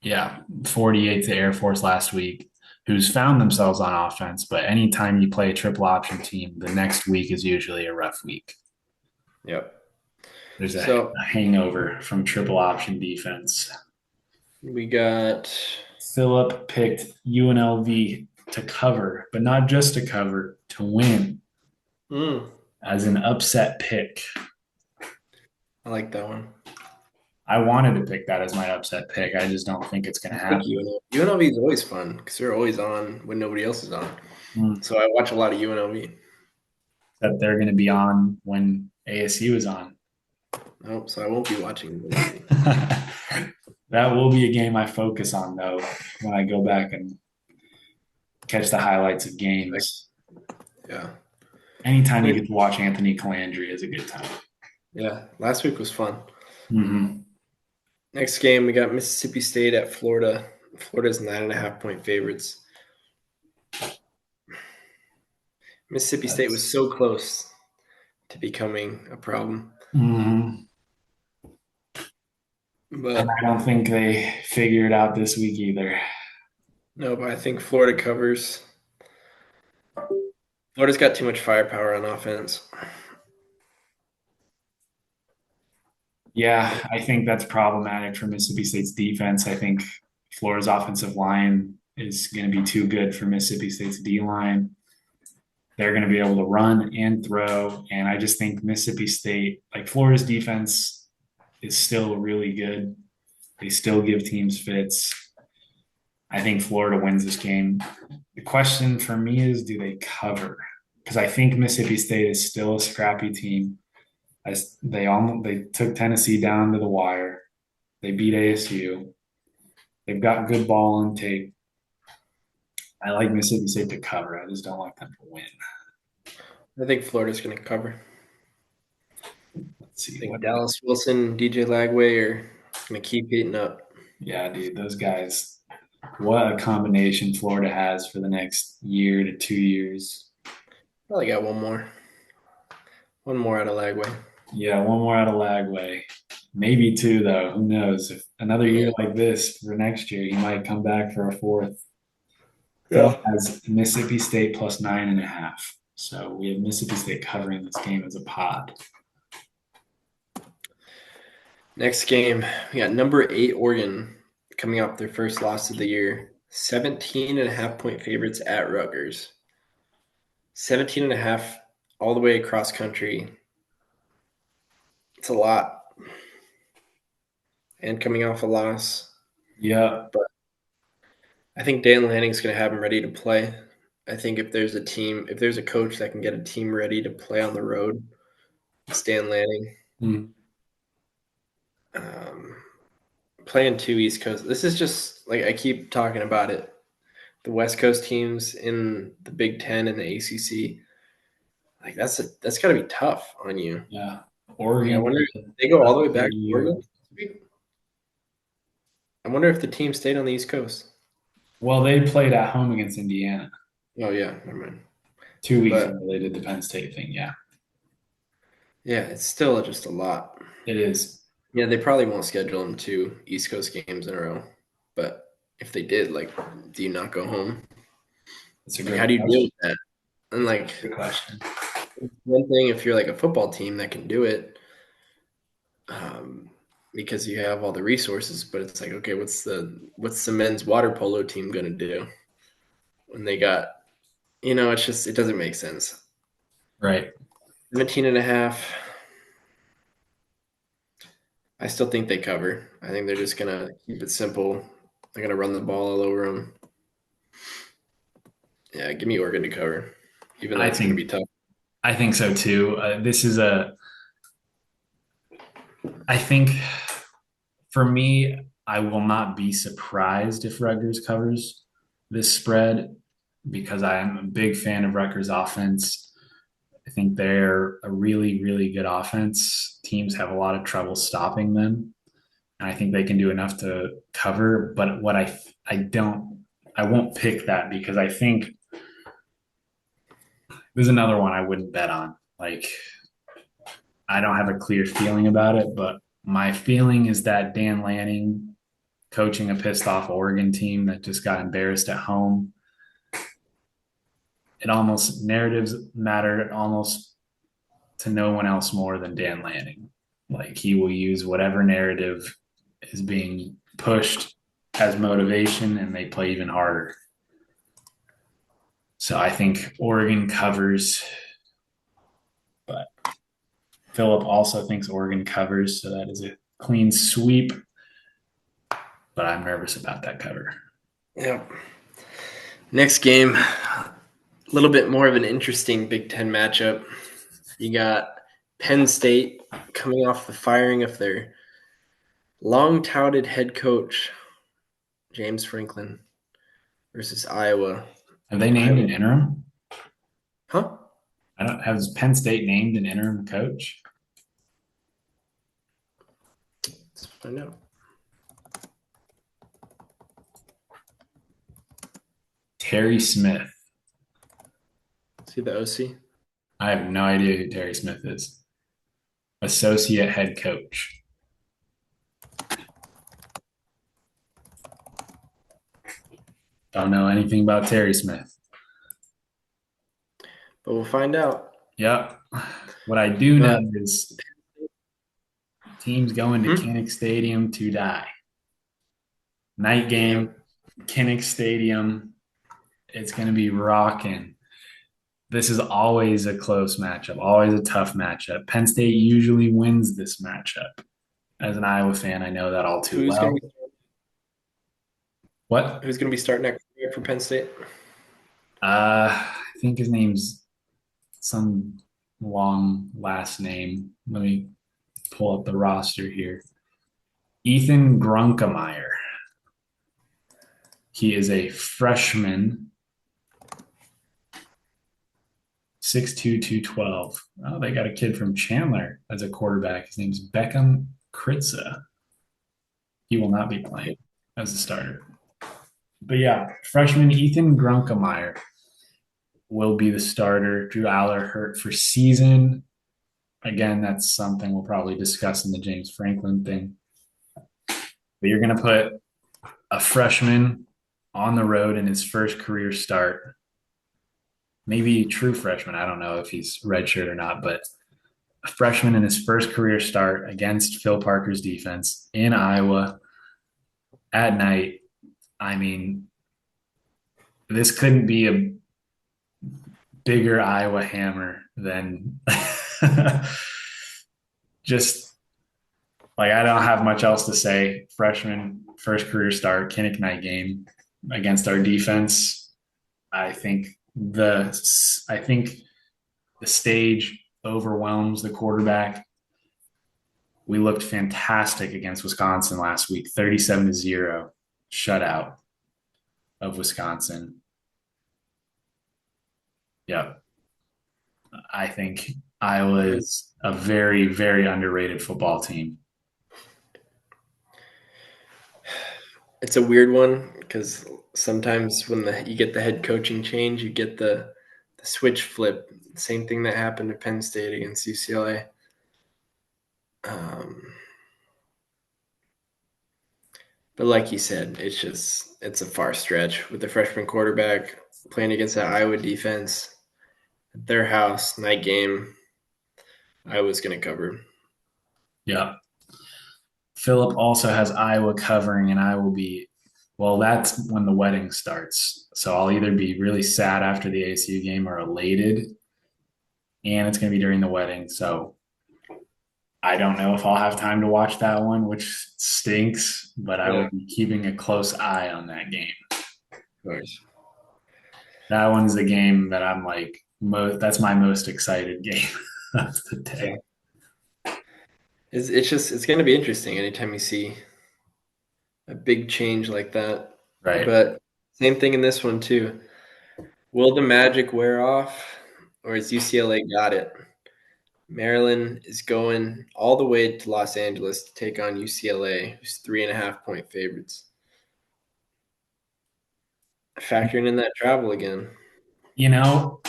Yeah, 48 to Air Force last week, who's found themselves on offense. But anytime you play a triple option team, the next week is usually a rough week. Yep. There's So a hangover from triple option defense. we got. Philip picked UNLV to cover, but not just to cover, to win Mm, as an upset pick. I like that one. I wanted to pick that as my upset pick. I just don't think it's going I to like happen. UNLV. UNLV is always fun because they're always on when nobody else is on. Mm. So I watch a lot of UNLV. That they're going to be on when ASU is on. Oh, so I won't be watching UNLV. That will be a game I focus on though when I go back and catch the highlights of Like, games. yeah. Anytime you Next- get to watch Anthony Calandri is a good time. Yeah. Last week was fun. Mm-hmm. Next game, we got Mississippi State at Florida. Florida's 9.5 point favorites. Mississippi State was That's so close to becoming a problem, mm-hmm. And I but don't think they figure it out this week either. no. But I think Florida covers. Florida's got too much firepower on offense. Yeah, I think that's problematic for Mississippi State's defense. I think Florida's offensive line is going to be too good for Mississippi State's D line. They're going to be able to run and throw. And I just think Mississippi State, like Florida's defense, is still really good. They still give teams fits. I think Florida wins this game. The question for me is, do they cover? Because I think Mississippi State is still a scrappy team. As they took Tennessee down to the wire. They beat ASU. They've got good ball on tape. I like Mississippi State to cover. I just don't like them to win. I think Florida's going to cover. Let's I see think what. Dallas Wilson, DJ Lagway are going to keep heating up. Yeah, dude, those guys. What a combination Florida has for the next year to 2 years. Probably got one more. One more out of Lagway. Yeah, one more out of Lagway. Maybe two, though. Who knows? If another Yeah. year like this for next year, he might come back for a fourth. Phil Yeah. has Mississippi State plus 9.5. So we have Mississippi State covering this game as a pod. Next game, we got number 8 Oregon coming off their first loss of the year. 17.5 point favorites at Rutgers. 17.5 all the way across country. It's a lot. And coming off a loss. Yeah, But I think Dan Lanning's going to have them ready to play. I think if there's a coach that can get a team ready to play on the road, it's Dan Lanning. mm, Um, playing 2 East Coast. This is just like I keep talking about it. The West Coast teams in the Big Ten and the ACC, like that's got to be tough on you. yeah. Like, I Oregon, wonder if they go all the way back another to year. Oregon. I wonder if the team stayed on the East Coast. Well, they played at home against Indiana Oh yeah, never mind. 2 weeks But ago. They did the Penn State thing. Yeah, yeah, it's still just a lot. it is. Yeah, they probably won't schedule them 2 East Coast games in a row. But if they did, like, do you not go home? It's a Like, great how do you deal question. with that? And like, Good question. one thing if you're like a football team that can do it, because you have all the resources. But it's like, okay, what's the men's water polo team gonna do when they got, it's just it doesn't make sense. Right. 17 and a half. I still think they cover. I think they're just gonna keep it simple. They're gonna run the ball all over them. Yeah, give me Oregon to cover, even though I it's gonna think be tough. I think so too. This is a. I think for me, I will not be surprised if Rutgers covers this spread because I am a big fan of Rutgers offense. I think they're a really, really good offense. Teams have a lot of trouble stopping them. And I think they can do enough to cover. But what I don't, I won't pick that because I think there's another one I wouldn't bet on. Like, I don't have a clear feeling about it, but my feeling is that Dan Lanning coaching a pissed off Oregon team that just got embarrassed at home. It almost narratives matter almost to no one else more than Dan Lanning. Like he will use whatever narrative is being pushed as motivation and they play even harder. So I think Oregon covers, but Philip also thinks Oregon covers. So that is a clean sweep, but I'm nervous about that cover. Yep. Next game, a little bit more of an interesting Big Ten matchup. You got Penn State coming off the firing of their long-touted head coach, James Franklin, versus Iowa. Have they named Iowa, an interim? huh? I don't Has Penn State named an interim coach? Let's find out. Terry Smith. See the OC? I have no idea who Terry Smith is. Associate head coach. Don't know anything about Terry Smith. But we'll find out. Yep. What I do know But is teams going to hmm? Kinnick Stadium to die. Night game, Yep. Kinnick Stadium. It's going to be rocking. This is always a close matchup, always a tough matchup. Penn State usually wins this matchup. As an Iowa fan, I know that all too Who's gonna well. be What? who's gonna be starting at quarterback for Penn State? I think his name's some long last name. Let me pull up the roster here. Ethan Grunkemeyer. He is a freshman, 6'2", 212. Oh, they got a kid from Chandler as a quarterback. His name's Beckham Kritza. He will not be playing as a starter. But yeah, freshman Ethan Grunkemeyer will be the starter. Drew Aller hurt for season. Again, that's something we'll probably discuss in the James Franklin thing. But you're going to put a freshman on the road in his first career start. Maybe true freshman. I don't know if he's redshirt or not, but a freshman in his first career start against Phil Parker's defense in Iowa at night. I mean, this couldn't be a bigger Iowa hammer than just like I don't have much else to say. Freshman, first career start, Kinnick night game against our defense. I think the I think the stage overwhelms the quarterback. We looked fantastic against Wisconsin last week, 37-0 shutout of Wisconsin. Yeah, I think Iowa is a very, very underrated football team. It's a weird one because sometimes when you get the head coaching change, you get the switch flip. Same thing that happened to Penn State against UCLA. But like you said, it's a far stretch with the freshman quarterback playing against that Iowa defense at their house, night game. I was going to cover. Yeah. Philip also has Iowa covering, and I will be, well, that's when the wedding starts. So I'll either be really sad after the ASU game or elated, and it's going to be during the wedding. So I don't know if I'll have time to watch that one, which stinks, but I will Yeah, be keeping a close eye on that game. of course. That one's the game that I'm like, that's my most excited game of the day. Yeah. It's going to be interesting anytime you see a big change like that. Right. But same thing in this one too. Will the magic wear off, or has UCLA got it? Maryland is going all the way to Los Angeles to take on UCLA, who's 3.5 point favorites. Factoring in that travel again. You know,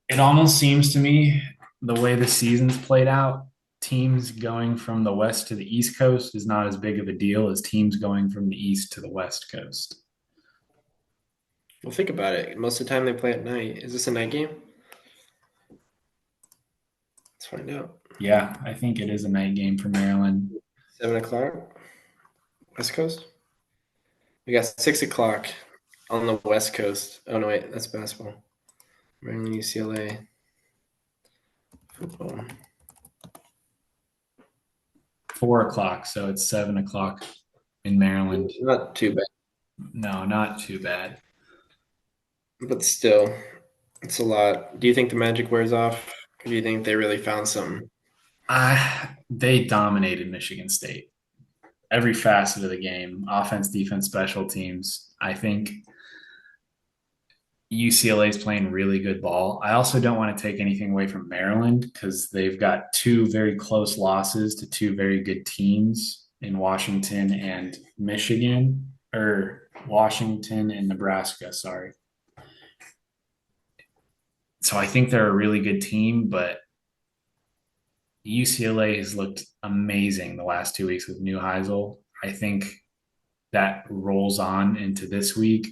it almost seems to me the way the season's played out, teams going from the West to the East Coast is not as big of a deal as teams going from the East to the West Coast. Well, think about it. Most of the time they play at night. Is this a night game? Let's find out. Yeah, I think it is a night game for Maryland. 7 o'clock, West Coast. We got 6 o'clock on the West Coast. Oh no, wait, that's basketball. Maryland, UCLA, football. 4 o'clock, so it's 7 o'clock in Maryland. Not too bad, No, not too bad. but still, it's a lot. Do you think the magic wears off? Or do you think they really found something? They dominated Michigan State. Every facet of the game, offense, defense, special teams. I think UCLA is playing really good ball. I also don't want to take anything away from Maryland because they've got two very close losses to two very good teams in Washington and Michigan, or Washington and Nebraska, sorry. So I think they're a really good team, but UCLA has looked amazing the last 2 weeks with New Heisel. I think that rolls on into this week,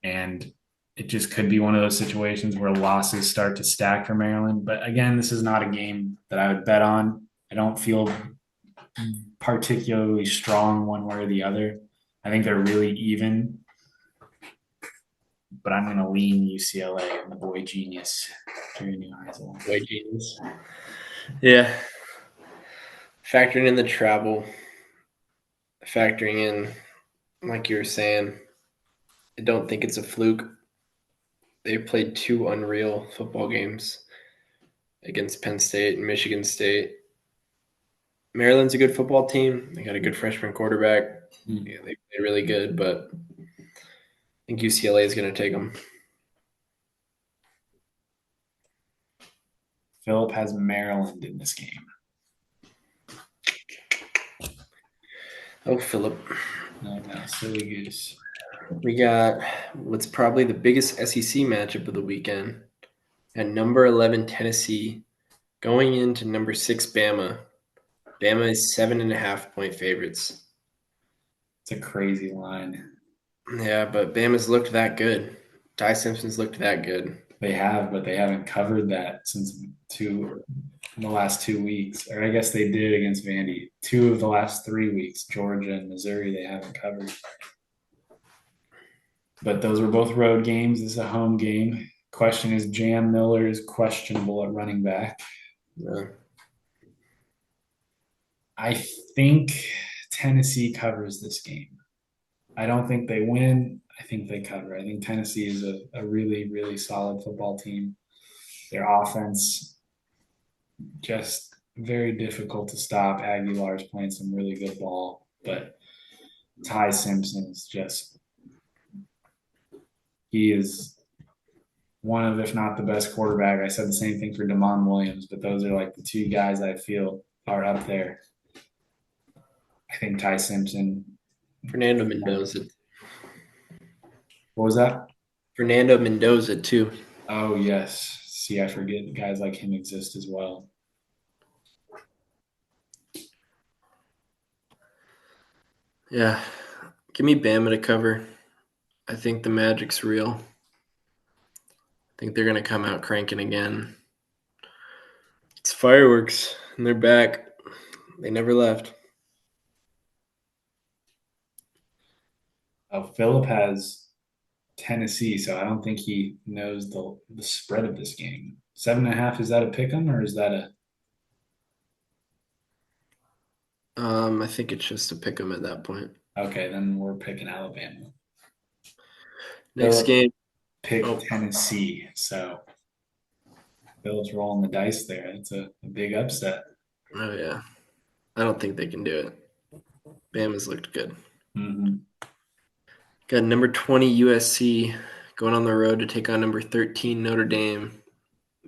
and it just could be one of those situations where losses start to stack for Maryland. But again, this is not a game that I would bet on. I don't feel particularly strong one way or the other. I think they're really even, but I'm going to lean UCLA and the boy genius, Jerry New Heisel. Way genius. Yeah. Factoring in the travel, factoring in, like you were saying, I don't think it's a fluke. They played two unreal football games against Penn State and Michigan State. Maryland's a good football team. They got a good freshman quarterback. Yeah, they played really good, but I think UCLA is going to take them. Philip has Maryland in this game. Oh, Philip. No, silly goose. We got what's probably the biggest SEC matchup of the weekend. At number 11, Tennessee, going into number 6, Bama. Bama is 7.5-point favorites. It's a crazy line. Yeah, but Bama's looked that good. Ty Simpson's looked that good. They have, but they haven't covered that since the last 2 weeks. Or I guess they did against Vandy. 2 of the last 3 weeks, Georgia and Missouri, they haven't covered. But those were both road games. This is a home game. Question is, Jam Miller is questionable at running back. Yeah. I think Tennessee covers this game. I don't think they win. I think they cover. I think Tennessee is a really, really solid football team. Their offense just very difficult to stop. Aguilar's playing some really good ball, but Ty Simpson is just he is one of, if not the best quarterback. I said the same thing for Damon Williams, but those are like the two guys I feel are up there. I think Ty Simpson. Fernando Mendoza. What was that? Fernando Mendoza, too. Oh, yes. See, I forget guys like him exist as well. Yeah. Give me Bama to cover. I think the magic's real. I think they're going to come out cranking again. It's fireworks, and they're back. They never left. Oh, Philip has Tennessee, so I don't think he knows the spread of this game. 7.5, is that a pick 'em or is that a I think it's just to pick them at that point. okay? Then we're picking Alabama. Next Philip game. picked Tennessee, so Philip's rolling the dice there. It's a big upset. Oh, yeah. I don't think they can do it. Bama's looked good. Mm-hmm. Got number 20 USC going on the road to take on number 13 Notre Dame.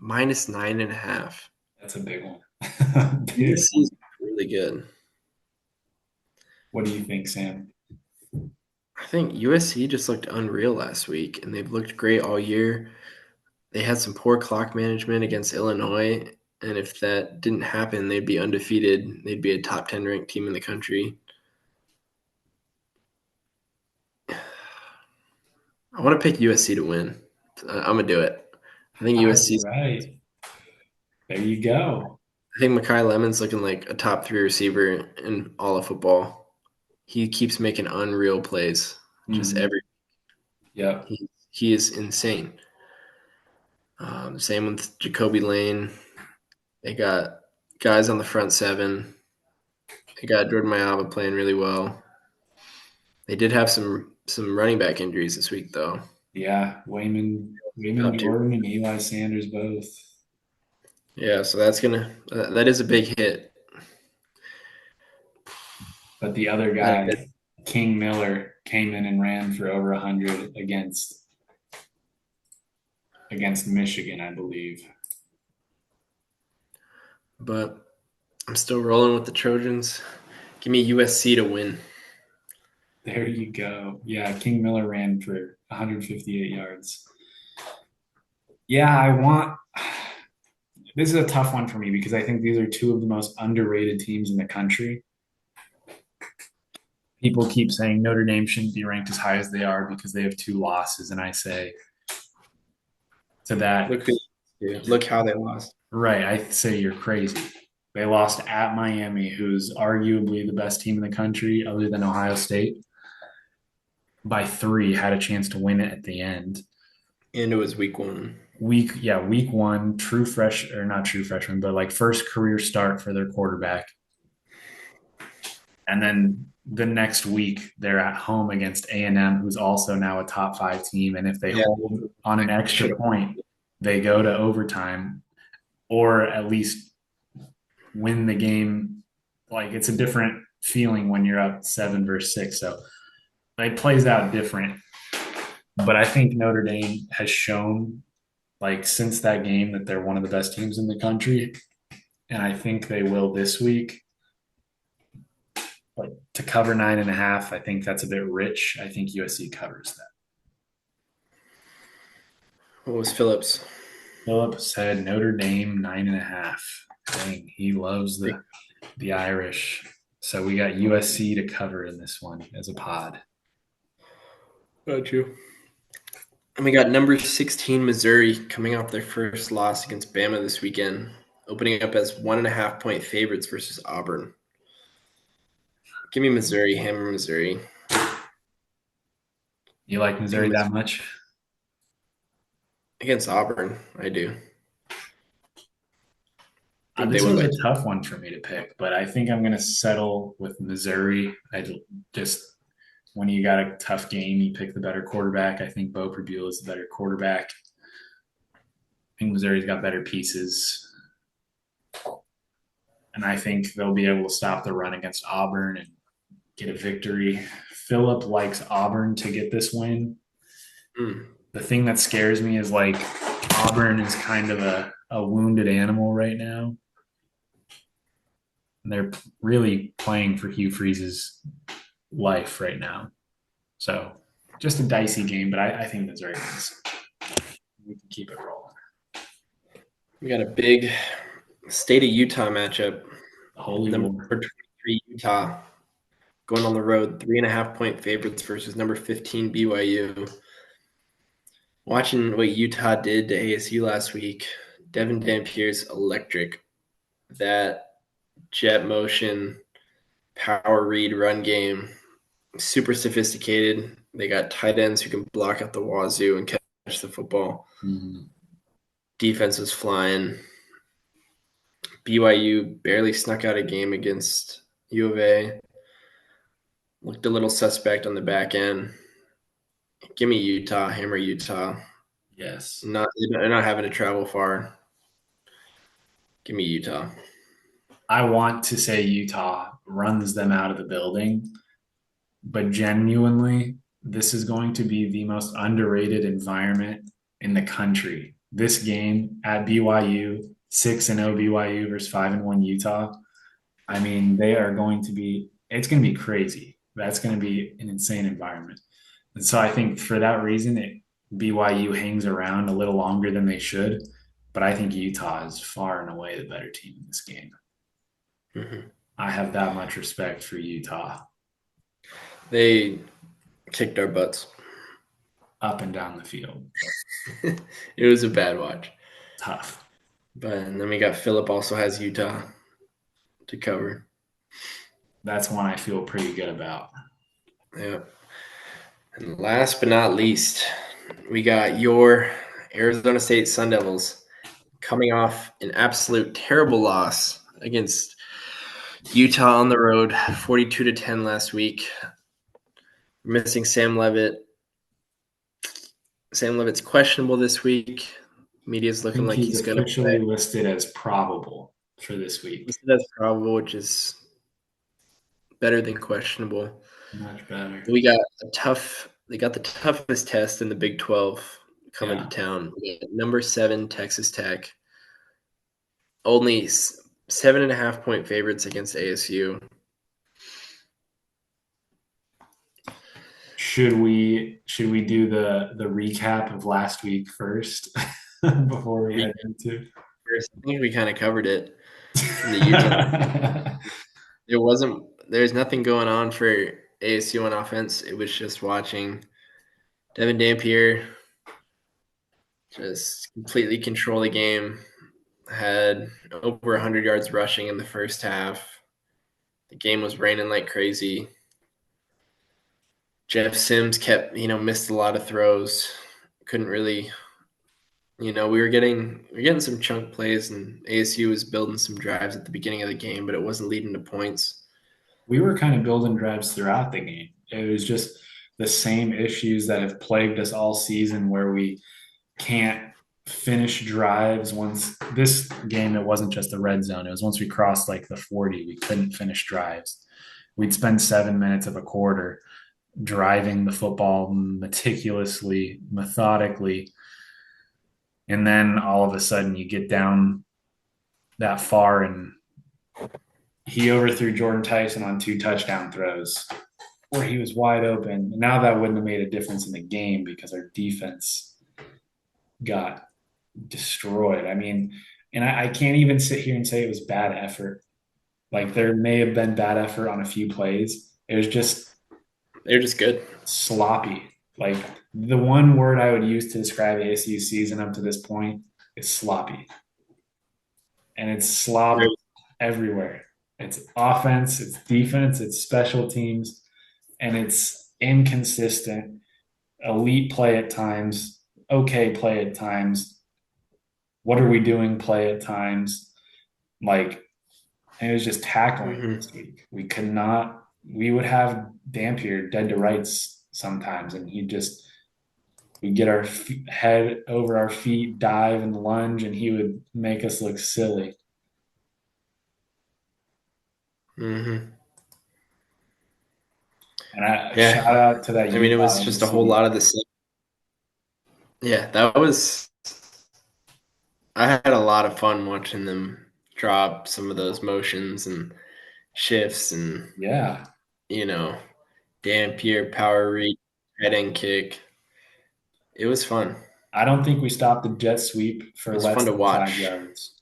-9.5. That's a big one. USC is really good. What do you think, Sam? I think USC just looked unreal last week, and they've looked great all year. They had some poor clock management against Illinois, and if that didn't happen, they'd be undefeated. They'd be a top 10 ranked team in the country. I want to pick USC to win. I'm going to do it. I think USC. Right. There you go. I think Makai Lemon's looking like a top 3 receiver in all of football. He keeps making unreal plays. Just every. Yep. He is insane. Same with Jacoby Lane. They got guys on the front seven. They They got Jordan Mailata playing really well. They did have some running back injuries this week, though. Yeah, Wayman Top two. Gordon and Eli Sanders both. Yeah, so that is a big hit. But the other That, guy, King Miller, came in and ran for over 100 against Michigan, I believe. but I'm still rolling with the Trojans. Give me USC to win. There you go. Yeah, King Miller ran for 158 yards. Yeah, I want. This is a tough one for me because I think these are two of the most underrated teams in the country. People keep saying Notre Dame shouldn't be ranked as high as they are because they have two losses. And I say to that, Look how they lost. right, I say you're crazy. They lost at Miami, who's arguably the best team in the country other than Ohio State, by three, had a chance to win it at the end. And it was week one. Week one, true fresh or not true freshman, but like first career start for their quarterback. And then the next week they're at home against A&M, who's also now a top five team. And if they Yeah, hold on an extra should have. point, they go to overtime or at least win the game. Like it's a different feeling when you're up 7 versus 6. So it plays out different. But I think Notre Dame has shown like since that game that they're one of the best teams in the country. And I think they will this week. Like to cover 9.5, I think that's a bit rich. I think USC covers that. What was Phillips? Philip said Notre Dame 9.5. Dang, he loves the Irish. So we got USC to cover in this one as a pod. Got you. And we got number 16 Missouri coming off their first loss against Bama this weekend, opening up as 1.5-point favorites versus Auburn. Give me Missouri, hammer Missouri. You like Missouri that much? Against Auburn, I do. I think they This win was by a two. tough one for me to pick, but I think I'm going to settle with Missouri. I just when you got a tough game, you pick the better quarterback. I think Bo Prabula is the better quarterback. I think Missouri's got better pieces, and I think they'll be able to stop the run against Auburn and get a victory. Philip likes Auburn to get this win. Mm. The thing that scares me is like Auburn is kind of a wounded animal right now. And they're really playing for Hugh Freeze's life right now. So just a dicey game, but I think Missouri wins. We can keep it rolling. We got a big state of Utah matchup. Holy Number war. 23 Utah going on the road, 3.5-point favorites versus number 15 BYU. Watching what Utah did to ASU last week, Devin Dampier's electric. That jet motion, power read run game, super sophisticated. They got tight ends who can block out the wazoo and catch the football. Mm-hmm. Defense was flying. BYU barely snuck out a game against U of A. Looked a little suspect on the back end. Give me Utah, hammer Utah. Yes. They're not having to travel far. Give me Utah. I want to say Utah runs them out of the building, but genuinely, this is going to be the most underrated environment in the country. This game at BYU, 6-0 BYU versus 5-1 Utah. I mean, they are going to be, it's going to be crazy. That's going to be an insane environment. And so I think for that reason, BYU hangs around a little longer than they should. But I think Utah is far and away the better team in this game. Mm-hmm. I have that much respect for Utah. They kicked our butts. Up and down the field. It was a bad watch. Tough. But and then we got Philip also has Utah to cover. That's one I feel pretty good about. Yeah. And last but not least, we got your Arizona State Sun Devils coming off an absolute terrible loss against Utah on the road, 42-10 last week. We're missing Sam Levitt. Sam Levitt's questionable this week. Media's I looking think like he's he's going to officially play. listed as probable for this week. That's probable, which is better than questionable. Much better. We got a tough. They got the toughest test in the Big 12 coming to Yeah. town. We got number 7 Texas Tech. Only 7.5 point favorites against ASU. Should we do the recap of last week first before we head into? I think we kind of covered it in the Utah. There wasn't. There's nothing going on for ASU on offense. It was just watching Devin Dampier just completely control the game. Had over 100 yards rushing in the first half. The game was raining like crazy. Jeff Sims kept, missed a lot of throws. Couldn't really, we were getting some chunk plays, and ASU was building some drives at the beginning of the game, but it wasn't leading to points. We were kind of building drives throughout the game. It was just the same issues that have plagued us all season where we can't finish drives. Once this game, it wasn't just the red zone. It was once we crossed like the 40, we couldn't finish drives. We'd spend 7 minutes of a quarter driving the football meticulously, methodically. And then all of a sudden you get down that far and he overthrew Jordan Tyson on 2 touchdown throws where he was wide open. Now that wouldn't have made a difference in the game because our defense got destroyed. I mean, and I can't even sit here and say it was bad effort. Like there may have been bad effort on a few plays. It was just They're just good. sloppy. Like the one word I would use to describe ASU season up to this point is sloppy. And it's slob everywhere. It's offense, it's defense, it's special teams, and it's inconsistent. Elite play at times, okay play at times. What are we doing play at times? Like, and it was just tackling this Mm-hmm. week. We could not, we would have Dampier dead to rights sometimes, and he'd just, we'd get our head over our feet, dive and lunge, and he would make us look silly. Mm-hmm. And I Yeah. shout out to that I mean, it Utah was just a whole MC. lot of the same. Yeah, that was. I had a lot of fun watching them drop some of those motions and shifts and, Yeah, you know, Dampier power read, head and kick. It was fun. I don't think we stopped the jet sweep It for was less fun to than five watch. yards.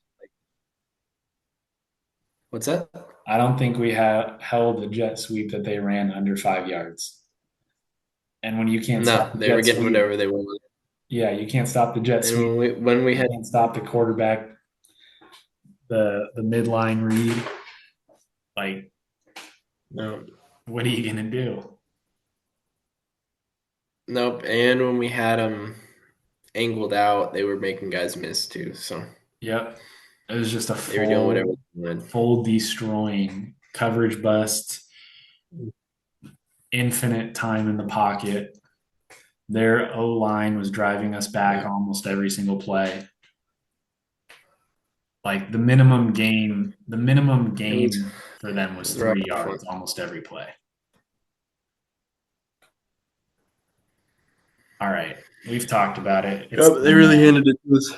What's that? I don't think we have held the jet sweep that they ran under 5 yards. And when you can't No, stop the they were jet getting sweep, whatever they wanted. yeah, you can't stop the jet And sweep. when we You had can't stop the quarterback, the midline read. Like, no, what are you gonna do? nope, and when we had them angled out, they were making guys miss too. So Yep, it was just a they were doing whatever full, they wanted. full destroying coverage bust, infinite time in the pocket. Their O line was driving us back Yeah, almost every single play. Like the minimum gain for them it was was a rough 3 yards one. almost every play. All right, we've talked about it. It's Yep, they really handed it to us.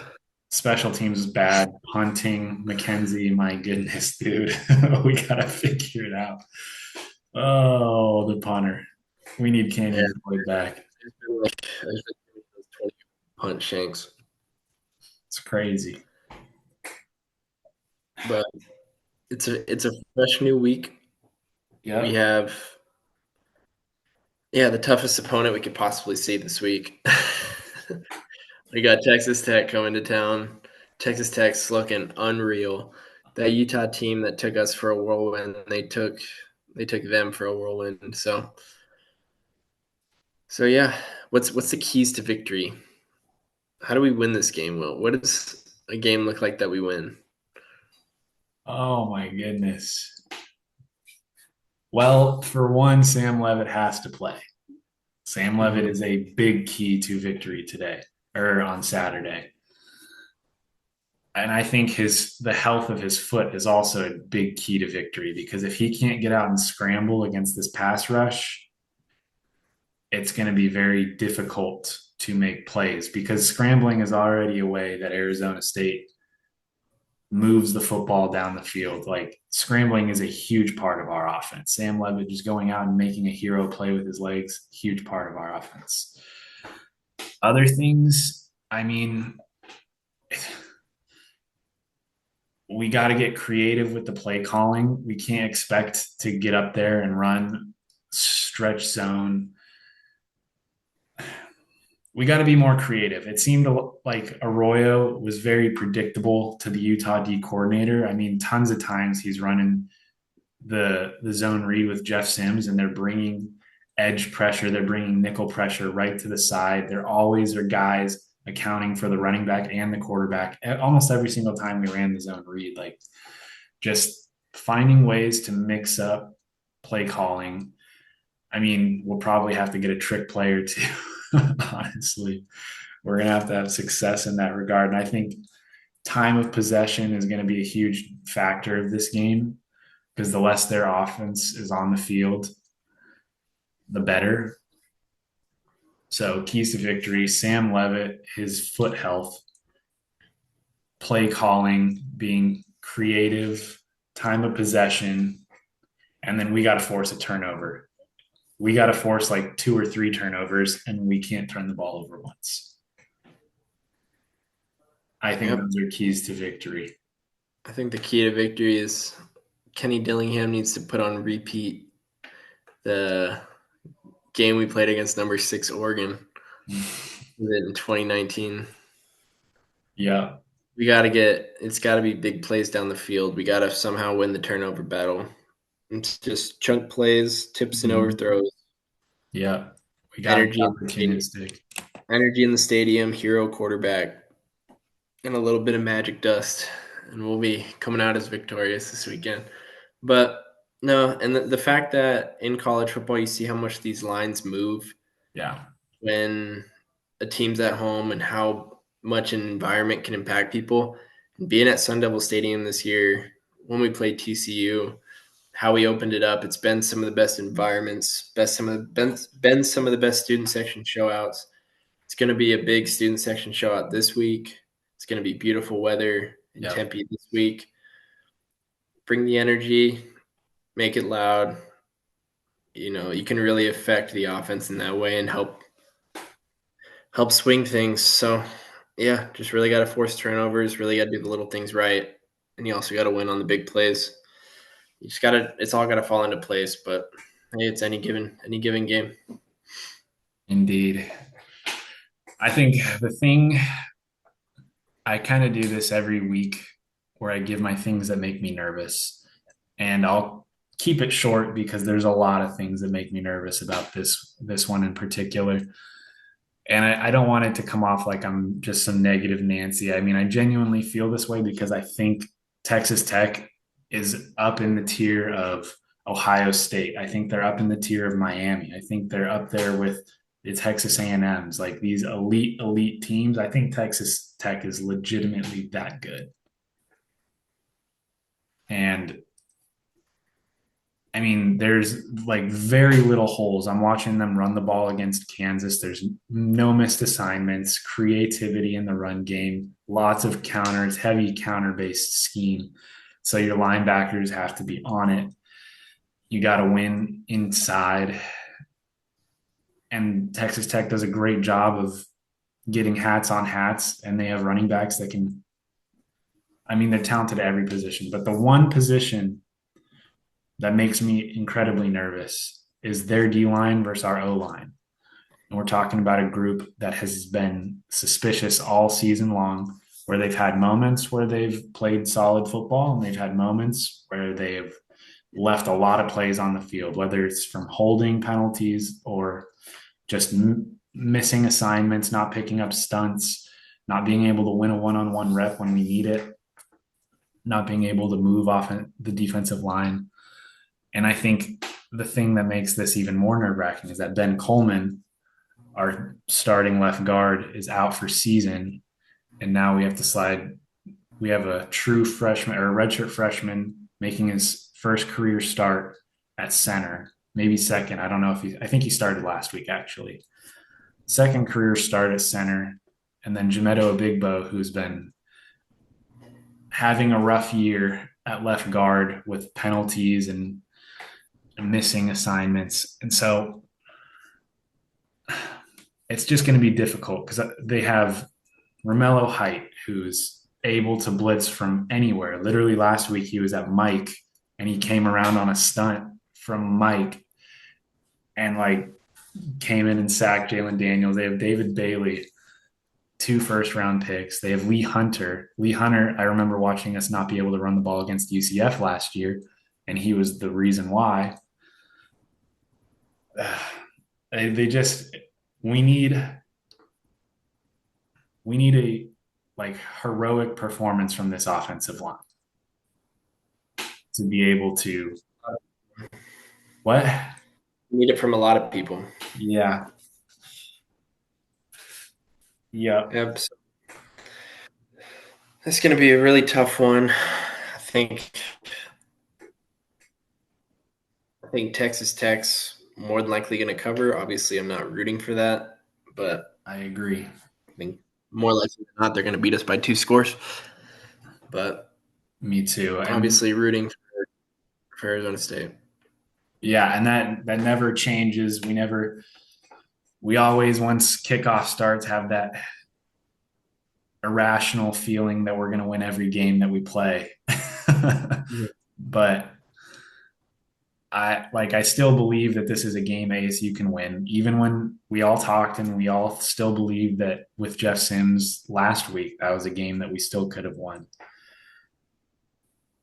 special teams is bad. Hunting, McKenzie, my goodness, dude, we gotta figure it out. Oh, the punter. We need Yeah, Canyon Floyd back. there's been those 20 punt shanks, It's crazy. but it's a fresh new week. We Yep. have the toughest opponent we could possibly see this week. We got Texas Tech coming to town. Texas Tech's looking unreal. That Utah team that took us for a whirlwind, they took them for a whirlwind. So yeah, what's the keys to victory? How do we win this game, Will? What does a game look like that we win? Oh my goodness. Well, for one, Sam Levitt has to play. Sam Levitt Mhm. is a big key to victory today or on Saturday. And I think the health of his foot is also a big key to victory because if he can't get out and scramble against this pass rush, it's going to be very difficult to make plays because scrambling is already a way that Arizona State moves the football down the field. Like scrambling is a huge part of our offense. Sam Levitt just going out and making a hero play with his legs, huge part of our offense. Other things, I mean, we got to get creative with the play calling. We can't expect to get up there and run stretch zone. We got to be more creative. It seemed like Arroyo was very predictable to the Utah D coordinator. I mean, tons of times he's running the zone read with Jeff Sims, and they're bringing edge pressure, they're bringing nickel pressure right to the side. There always are guys accounting for the running back and the quarterback. Almost every single time we ran the zone read, like just finding ways to mix up play calling. I mean, we'll probably have to get a trick player too. Honestly, we're gonna have to have success in that regard, and I think time of possession is going to be a huge factor of this game because the less their offense is on the field, the better. So keys to victory: Sam Levitt, his foot health, play calling, being creative, time of possession, and then we got to force a turnover. We got to force like two or three turnovers, and we can't turn the ball over once. I think Yep. those are keys to victory. I think the key to victory is Kenny Dillingham needs to put on repeat the game we played against number 6 Oregon in 2019. Yeah. We got to get it's got to be big plays down the field. We got to somehow win the turnover battle. It's just chunk plays, tips and Mm-hmm. overthrows, Yeah. We got to be energy in the stadium, opportunistic. hero quarterback, and a little bit of magic dust, and we'll be coming out as victorious this weekend. But no, and the fact that in college football you see how much these lines move Yeah. when a team's at home and how much an environment can impact people. And being at Sun Devil Stadium this year when we played TCU, how we opened it up, it's been some of the best environments, been some of the best student section showouts. It's going to be a big student section showout this week. It's going to be beautiful weather in Yep. Tempe this week. Bring the energy, make it loud. You know, you can really affect the offense in that way and help swing things. So, yeah, just really got to force turnovers, really got to do the little things right. And you also got to win on the big plays. You just got to, it's all got to fall into place. But hey, it's any given game. Indeed. I think the thing I kind of do this every week where I give my things that make me nervous. And I'll keep it short because there's a lot of things that make me nervous about this one in particular. And I don't want it to come off like I'm just some negative Nancy. I mean, I genuinely feel this way because I think Texas Tech is up in the tier of Ohio State. I think they're up in the tier of Miami. I think they're up there with the Texas A&Ms, like these elite teams. I think Texas Tech is legitimately that good. And I mean, there's like very little holes. I'm watching them run the ball against Kansas. There's no missed assignments, creativity in the run game, lots of counters, heavy counter based scheme. So your linebackers have to be on it. You got to win inside. And Texas Tech does a great job of getting hats on hats, and they have running backs that can, I mean, they're talented at every position. But the one position that makes me incredibly nervous is their D line versus our O line. And we're talking about a group that has been suspicious all season long, where they've had moments where they've played solid football and they've had moments where they've left a lot of plays on the field, whether it's from holding penalties or just missing assignments, not picking up stunts, not being able to win a one on one rep when we need it, not being able to move off the defensive line. And I think the thing that makes this even more nerve wracking is that Ben Coleman, our starting left guard, is out for season, and now we have to slide. We have a true freshman or a redshirt freshman making his first career start at center, maybe second. I don't know if he. I think he started last week actually. Second career start at center, and then Jamedo Abigbo, who's been having a rough year at left guard with penalties and missing assignments. And so it's just going to be difficult because they have Romello Height, who's able to blitz from anywhere. Literally last week, he was at Mike and he came around on a stunt from Mike and like came in and sacked Jalen Daniels. They have David Bailey, 2 first-round picks. They have Lee Hunter. Lee Hunter, I remember watching us not be able to run the ball against UCF last year, and he was the reason why. They just we need a like heroic performance from this offensive line to be able to what? Need it from a lot of people. Yeah. Yep. Yep. So it's going to be a really tough one. I think Texas Tech's more than likely going to cover. Obviously, I'm not rooting for that, but I agree. I think more likely than not they're going to beat us by 2 scores. But Me too. And obviously, rooting for Arizona State. yeah, and that never changes. We always once kickoff starts have that irrational feeling that we're going to win every game that we play. But I still believe that this is a game ASU can win, even when we all talked and we all still believe that with Jeff Sims last week, that was a game that we still could have won.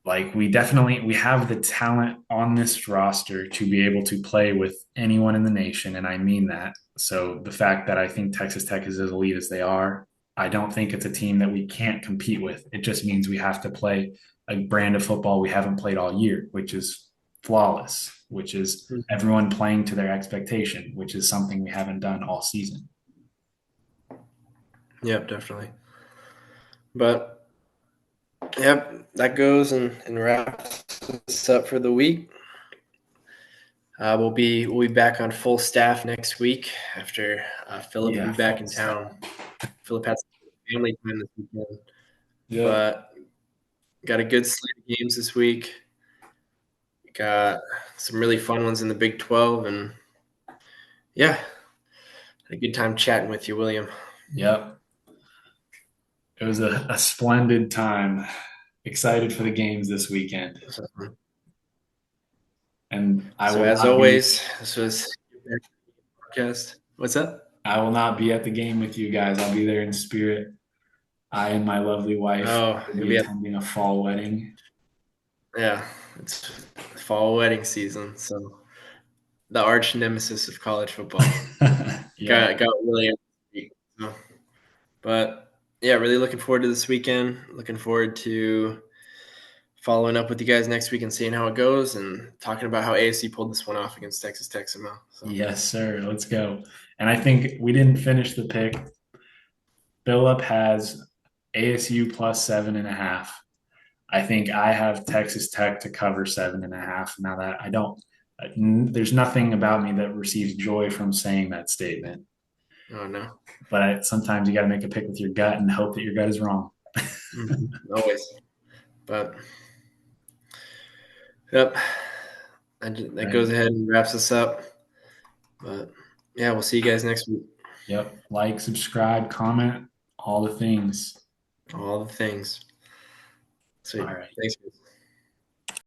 Like we have the talent on this roster to be able to play with anyone in the nation, and I mean that. So the fact that I think Texas Tech is as elite as they are, I don't think it's a team that we can't compete with. It just means we have to play a brand of football we haven't played all year, which is flawless, which is everyone playing to their expectation, which is something we haven't done all season. Yep, definitely. But yep, that goes and wraps us up for the week. We'll be back on full staff next week after Philip will be back in town. Philip has family time this weekend, but got a good slate of games this week. Got some really fun ones in the Big 12, and yeah, had a good time chatting with you, William. Yep. It was a splendid time. Excited for the games this weekend. And I will as always, this was podcast. What's up? I will not be at the game with you guys. I'll be there in spirit. I and my lovely wife will be attending a fall wedding. Yeah, it's fall wedding season, so the arch nemesis of college football. Yeah. Got really, so. But yeah, really looking forward to this weekend. Looking forward to following up with you guys next week and seeing how it goes and talking about how ASU pulled this one off against Texas Tech somehow. So. Yes, sir. Let's go. And I think we didn't finish the pick. Philip has ASU plus 7.5. I think I have Texas Tech to cover 7.5. Now that I don't, there's nothing about me that receives joy from saying that statement. Oh no! But sometimes you got to make a pick with your gut and hope that your gut is wrong. Always. But yep, that goes ahead and wraps us up. But yeah, we'll see you guys next week. Yep. Like, subscribe, comment, all the things. All the things. Sweet. All right. Thanks, guys.